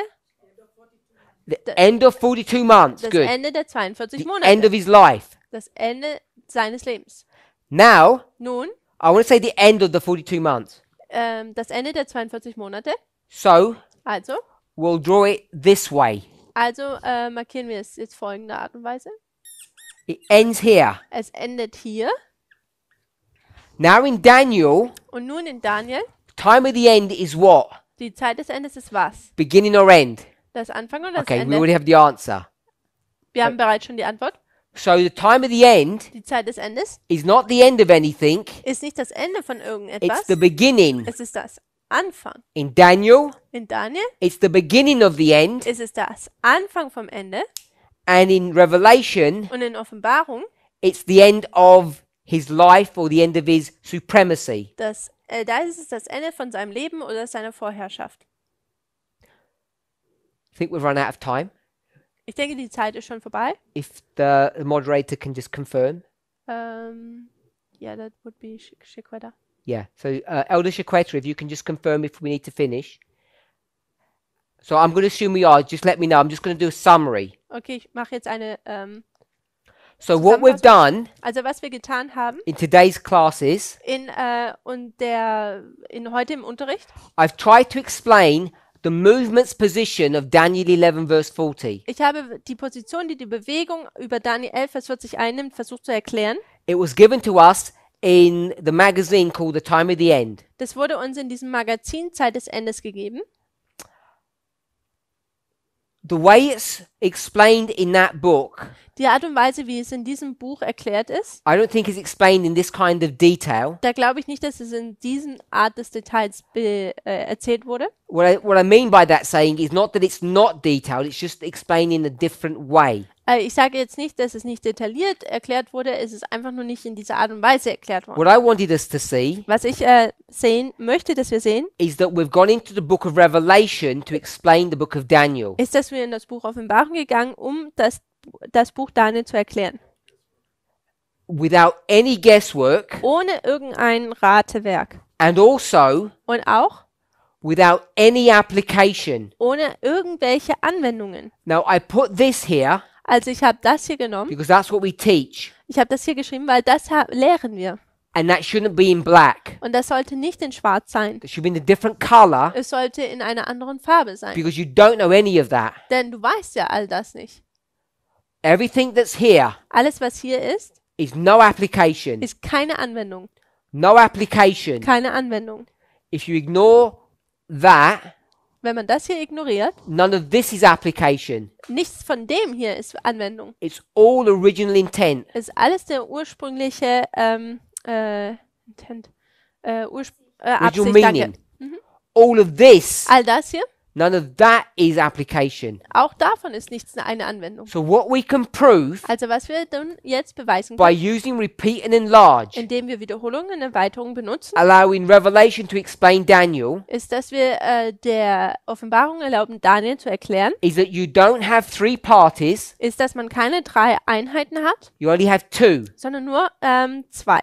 The end of 42 months. das Good. Ende der 42 The Monate. end of his life. Das Ende seines Lebens. Now, Nun, I want to say the end of the 42 months. das Ende der 42 Monate. So, Also, we'll draw it this way. markieren wir es jetzt folgender Art und Weise. It ends here. Es endet hier. Now in Daniel, Und nun in Daniel, time of the end is what? die Zeit des Endes ist was? Beginning or end? Das Anfang oder das Okay, we Ende? already have the answer. Wir haben bereits schon die Antwort. So the time of the end Die Zeit des Endes is not the end of anything. ist nicht das Ende von It's irgendetwas. the beginning. Es ist das Anfang. In Daniel, In Daniel it's the beginning of the end. ist es das Anfang vom Ende. And in Revelation, Und in Offenbarung, it's the end of his life or the end of his supremacy. da ist es das Ende von seinem Leben oder seiner Vorherrschaft. I think we've run out of time. Ich denke, die Zeit ist schon vorbei. If the moderator can just confirm. Yeah, that would be Shikweda. Yeah, so Elder Shaqueta, if you can just confirm if we need to finish. So I'm going to assume we are. Just let me know. I'm just going to do a summary. Okay, ich mache jetzt eine. So what we've done Also was wir getan haben in today's classes, in heute im Unterricht. I've tried to explain the movement's position of Daniel 11 verse 40. Ich habe die Position, die die Bewegung über Daniel 11, Vers 40 einnimmt, versucht zu erklären. It was given to us in the magazine called The Time of the End. Das wurde uns in diesem Magazin Zeit des Endes gegeben. The way it's explained in that book, Die Art und Weise, wie es in diesem Buch erklärt ist, I don't think it's explained in this kind of detail. da glaube ich nicht, dass es in diesen Art des Details erzählt wurde. What I mean by that saying is not that it's not detailed, it's just explained in a different way. Ich sage jetzt nicht, dass es nicht detailliert erklärt wurde, es ist einfach nur nicht in dieser Art und Weise erklärt worden. What I wanted us to see Was ich sehen möchte, dass wir sehen, is that we've gone into the book of Revelation to explain the book of Daniel. ist, dass wir in das Buch Offenbarung gegangen, um das Buch Daniel zu erklären. Without any guesswork Ohne irgendein Ratewerk. and also Und auch without any application. ohne irgendwelche Anwendungen. Now I put this here Also ich habe das hier genommen, because that's what we teach, ich habe das hier geschrieben, weil das lehren wir. and that shouldn't be in black. Und das sollte nicht in schwarz sein. It should be in a different color Es sollte in einer anderen Farbe sein. because you don't know any of that. Denn du weißt ja all das nicht. Everything that's here Alles, was hier ist, is no application. ist keine Anwendung. No application. Keine Anwendung. If you ignore that, Wenn man das hier ignoriert, none of this is application. nichts von dem hier ist Anwendung. It's all original intent. Ist alles der ursprüngliche Intent, Original Absicht. meaning. Danke. All of this, All das hier, None of that is application. Auch davon ist nichts eine Anwendung. So what we can prove Also was wir dann jetzt beweisen by können, using repeat and enlarge, indem wir Wiederholungen und Erweiterungen benutzen, allowing Revelation to explain Daniel, ist, dass wir der Offenbarung erlauben, Daniel zu erklären, is that you don't have three parties, ist, dass man keine 3 Einheiten hat, you only have two. sondern nur 2.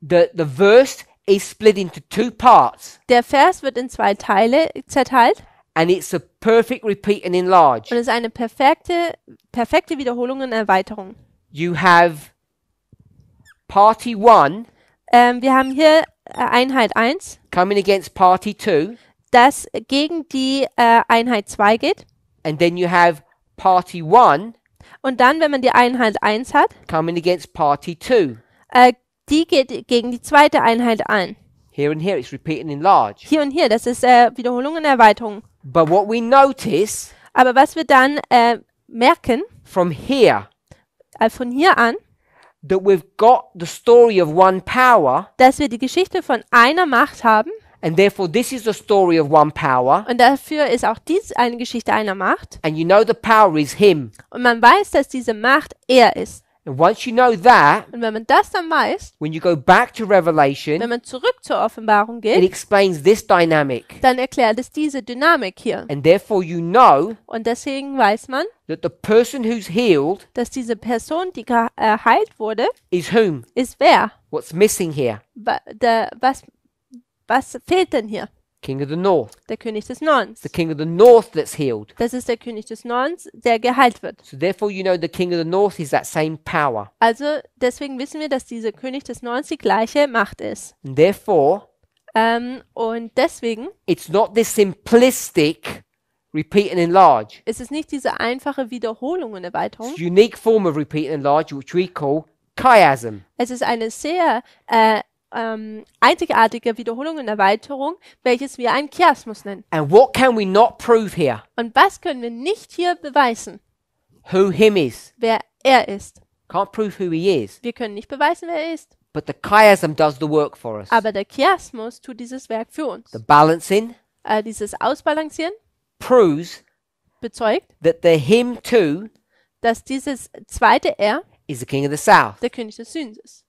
The verse is split into two parts, Der Vers wird in 2 Teile zerteilt and it's a perfect repeat and enlarge. und es ist eine perfekte Wiederholung und Erweiterung. You have party 1 Wir haben hier Einheit 1, coming against party 2, das gegen die Einheit 2 geht. and then you have party 1 Und dann, wenn man die Einheit 1 hat, coming against party 2. die geht gegen die zweite Einheit ein. Here and here it's repeat and enlarge. Hier und hier, das ist Wiederholung und Erweiterung. But what we notice Aber was wir dann merken, from here, von hier an, that we've got the story of one power, dass wir die Geschichte von einer Macht haben and therefore this is the story of one power, und dafür ist auch dies eine Geschichte einer Macht. and you know the power is him. Und man weiß, dass diese Macht er ist. And once you know that, Und wenn man das dann weiß, when you go back to Revelation, wenn man zurück zur Offenbarung it geht, explains this dynamic. dann erklärt es diese Dynamik hier. And therefore you know Und deswegen weiß man, that the person who's healed dass diese Person, die geheilt wurde, is whom? ist wer? What's missing here? Was fehlt denn hier? King of the North. Der König des Nordens. The King of the North that's healed. Das ist der König des Nordens, der geheilt wird. So therefore you know the King of the North is that same power. Also deswegen wissen wir, dass dieser König des Nordens die gleiche Macht ist. And therefore, Und deswegen it's not this simplistic repeat and enlarge. ist es nicht diese einfache Wiederholung und Erweiterung. It's a unique form of repeat and enlarge, which we call chiasm. Es ist eine sehr einzigartige Wiederholung und Erweiterung, welches wir einen Chiasmus nennen. And what can we not prove here? Und was können wir nicht hier beweisen? Who him is. Wer er ist. Can't prove who he is. Wir können nicht beweisen, wer er ist. But the chiasm does the work for us. Aber der Chiasmus tut dieses Werk für uns. The balancing Dieses Ausbalancieren proves bezeugt, that the him too dass dieses zweite Er is the king of the south. der König des Südens ist.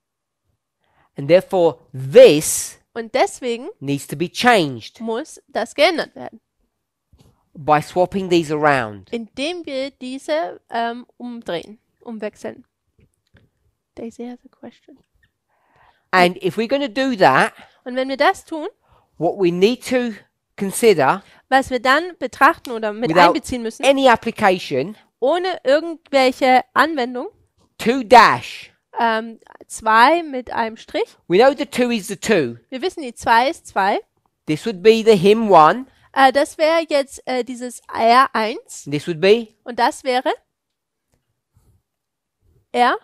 And therefore this Und deswegen needs to be changed muss das geändert werden, by swapping these around. indem wir diese umwechseln. Daisy has a question. And if we're going to do that, Und wenn wir das tun, what we need to consider, was wir dann betrachten oder mit without einbeziehen müssen, any application, ohne irgendwelche Anwendung, 2 dash. 2 mit einem Strich. We know the 2 is the 2. Wir wissen, die 2 ist 2. This would be the him 1. Das wäre jetzt dieses R1 This would be und das wäre R,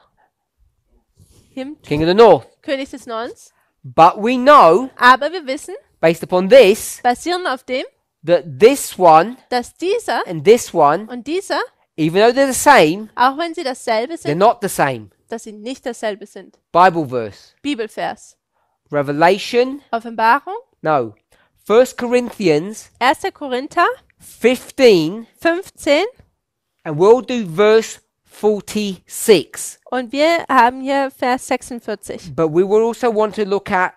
him, king of the north. König des Nordens. But we know, Aber wir wissen, based upon this, basierend auf dem, that this one dass dieser and this one, und dieser, even though they're the same, auch wenn sie dasselbe they're sind, not the same. dass sie nicht dasselbe sind. Bible verse. Bibelvers. Revelation, Offenbarung, no. 1 Corinthians 1. Korinther 15, 15 and we'll do verse 46. und wir haben hier Vers 46. But we will also want to look at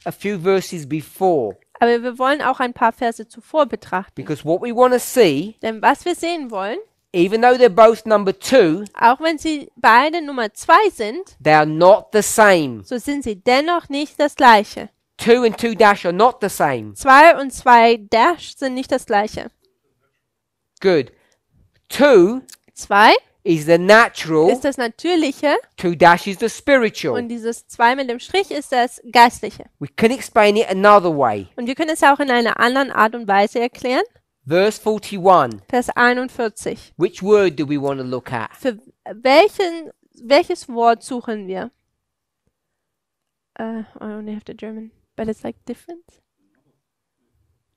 a few verses before, Aber wir wollen auch ein paar Verse zuvor betrachten. because what we want to see, Denn was wir sehen wollen, even though they're both number 2, auch wenn sie beide Nummer 2 sind, they are not the same. so sind sie dennoch nicht das gleiche. 2 and 2 dash are not the same. 2 und 2 Dash sind nicht das gleiche. Good. 2 2 is the natural, ist das Natürliche 2 dash is the spiritual. und dieses 2 mit dem Strich ist das Geistliche. We can explain it another way. Und wir können es auch in einer anderen Art und Weise erklären. Verse 41. Vers 41. Which word do we want to look at? Für welches Wort suchen wir? I only have the German, but it's like different.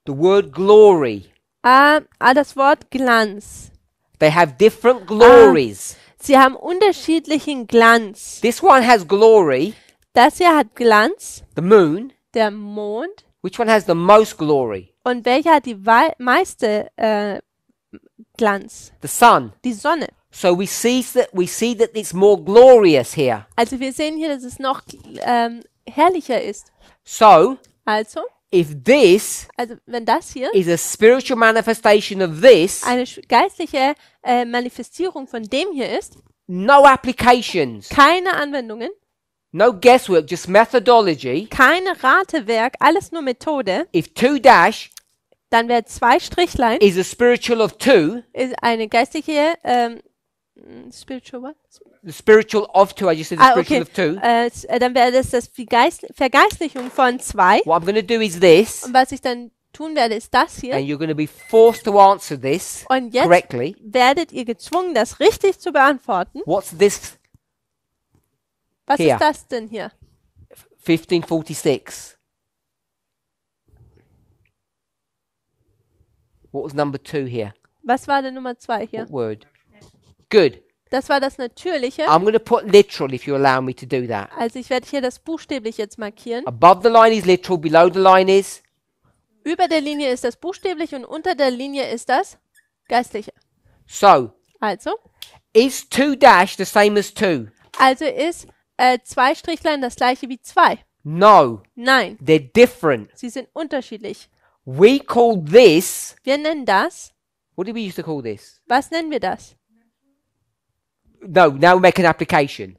The word glory. Das Wort Glanz. They have different glories. Sie haben unterschiedlichen Glanz. This one has glory, Das hier hat Glanz, the moon. der Mond. Which one has the most glory? Und welcher hat die meiste Glanz? The sun. Die Sonne. So we see that it's more glorious here. Also wir sehen hier, dass es noch herrlicher ist. So Also wenn das hier is a spiritual manifestation of this, eine geistliche Manifestierung von dem hier ist, no applications, keine Anwendungen, no guesswork, just methodology. keine Ratewerk, alles nur Methode, If 2 dash dann wäre 2 Strichlein is a spiritual of 2, ist eine geistliche spiritual what? the spiritual of 2, I just said the spiritual okay. of 2. Dann wäre das die Vergeistlichung von 2. What I'm going to do is this, Und was ich dann tun werde, ist das hier. and you're going to be forced to answer this Und jetzt correctly. werdet ihr gezwungen, das richtig zu beantworten. What's this? Was Hier. ist das denn hier? 1546. What was number 2 here? Was war denn Nummer 2 hier? What word? Good. Das war das Natürliche. I'm going to put literal if you allow me to do that. Also ich werde hier das buchstäblich jetzt markieren. Above the line is literal, below the line is. Über der Linie ist das buchstäblich und unter der Linie ist das Geistliche. So, Also is 2 dash the same as 2? ist 2 Strichlein das gleiche wie 2? No, Nein, they're different. sie sind unterschiedlich. We call this, Wir nennen das, what did we used to call this? was nennen wir das? No, now we make an application.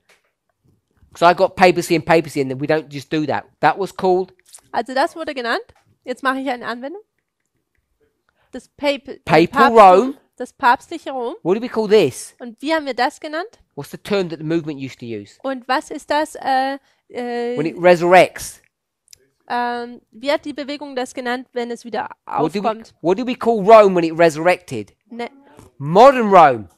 Because I got papacy and papacy and then we don't just do that. That was called Also das wurde genannt. Jetzt mache ich eine Anwendung. Das Papal Rome. Das päpstliche Rom. What do we call this? Und wie haben wir das genannt? What's the term that the movement used to use? Und was ist das? When it resurrects. Wie hat die Bewegung das genannt, wenn es wieder aufkommt? What do we call Rome when it resurrected? Ne Modern Rome.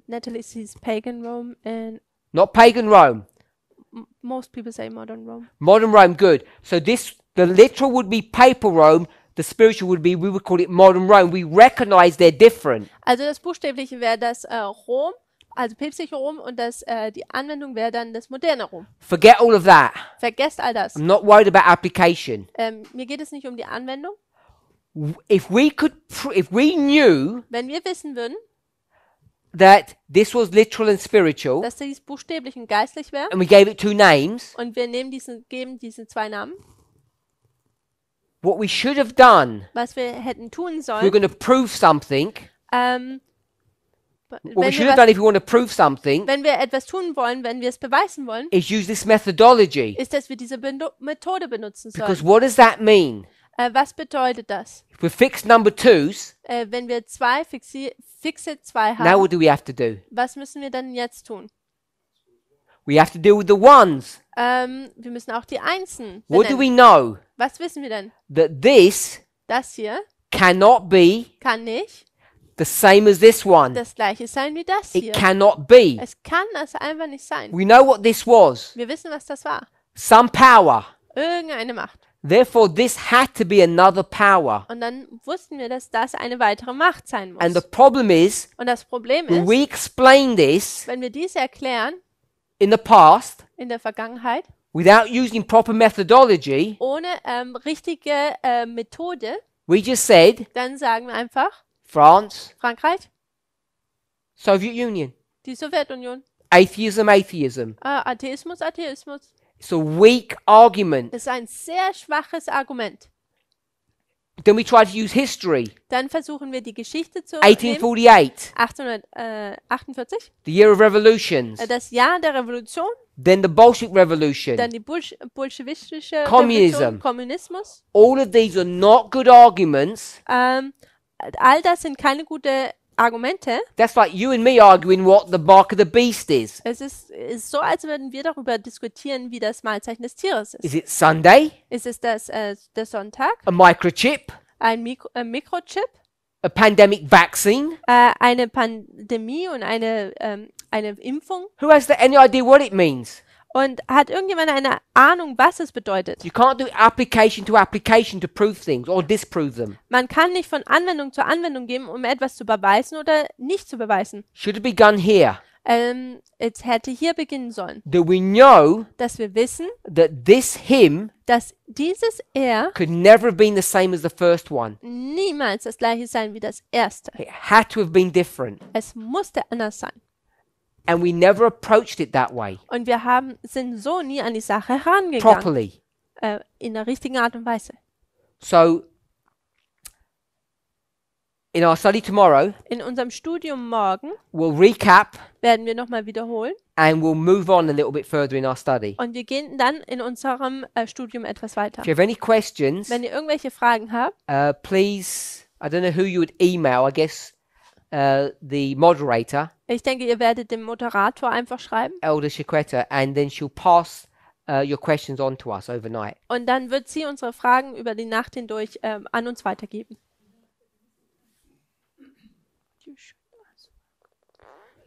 Natalie sees pagan Rome and Not pagan Rome. most people say modern Rome. Modern Rome, good. So the literal would be papal Rome. The spiritual would be, we would call it modern Rome. We recognize they're different. Also das Buchstäbliche wäre das Rom, also päpstliche Rom, und die Anwendung wäre dann das moderne Rom. Forget all of that. Vergesst all das. I'm not worried about application. Mir geht es nicht um die Anwendung. If we knew Wenn wir wissen würden, that this was literal and spiritual, dass dies buchstäblich und geistlich wäre, and we gave it 2 names, und wir geben diese 2 Namen, what we should have done, was wir hätten tun if we're sollen, going to prove something, what we should have done if we want to prove something, wenn wir etwas tun wollen, wenn wir es beweisen wollen, is use this methodology. ist, dass wir diese Methode benutzen Because sollen. what does that mean? Was bedeutet das? If we fix number 2s, Wenn wir fixe 2 now haben, what do we have to do? was müssen wir dann jetzt tun? We have to deal with the ones. Wir müssen auch die Einsen What do benennen. we know? Was wissen wir denn? That this Das hier cannot be kann nicht the same as this one. das gleiche sein wie das It hier. cannot be. Es kann das einfach nicht sein. We know what this was. Wir wissen, was das war. Some power. Irgendeine Macht. Therefore, this had to be another power. Und dann wussten wir, dass das eine weitere Macht sein And the muss. problem is, Und das Problem when ist, we explain this wenn wir dies erklären in the past, in der Vergangenheit, without using proper methodology, ohne richtige Methode, we just said, dann sagen wir einfach, France, Frankreich, Soviet Union, die Sowjetunion, atheism, atheism. Atheismus, Atheismus. It's a weak argument. Das ist ein sehr schwaches Argument. Then we try to use history. Dann versuchen wir die Geschichte zu nehmen. 1848, 1848, the year of revolutions. das Jahr der Revolution, Then the Bolshevik Revolution. dann die bolschewistische Communism. Revolution, Kommunismus. All of these are not good arguments. All das sind keine gute Argumente. That's like you and me arguing what the mark of the beast is. Es ist so, als würden wir darüber diskutieren, wie das Malzeichen des Tieres ist. Is it Sunday? Ist es der Sonntag, A microchip? ein Mikrochip, A pandemic vaccine? eine Pandemie und eine Impfung? Who has any idea what it means? Und hat irgendjemand eine Ahnung, was es bedeutet? You can't do application to prove things or disprove them. Man kann nicht von Anwendung zu Anwendung gehen, um etwas zu beweisen oder nicht zu beweisen. Should have begun here. es hätte hier beginnen sollen, that we know dass wir wissen, that this hymn dass dieses Er could never have been the same as the first one. niemals das gleiche sein wie das erste. It had to have been different. Es musste anders sein. And we never approached it that way, Und wir sind so nie an die Sache herangegangen, properly. in der richtigen Art und Weise. So, in our study tomorrow, In unserem Studium morgen we'll recap werden wir nochmal wiederholen and we'll move on a little bit further in our study. und wir gehen dann in unserem Studium etwas weiter. If you have any questions, Wenn ihr irgendwelche Fragen habt, please, I don't know who you would email, I guess the moderator, ich denke, ihr werdet dem Moderator einfach schreiben Elder Chiquetta, and then she'll pass your questions on to us overnight. und dann wird sie unsere Fragen über die Nacht hindurch an uns weitergeben.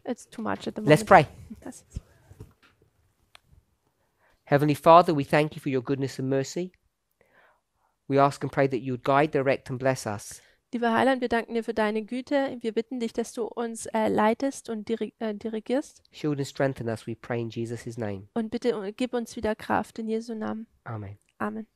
It's too much at the moment. Let's pray. Das- Heavenly Father, we thank you for your goodness and mercy. We ask and pray that you would guide, direct, and bless us. Lieber Heiland, wir danken dir für deine Güte. Wir bitten dich, dass du uns leitest und dirigierst. Shield and strengthen us, we pray in Jesus' name. Und bitte gib uns wieder Kraft in Jesu Namen. Amen. Amen.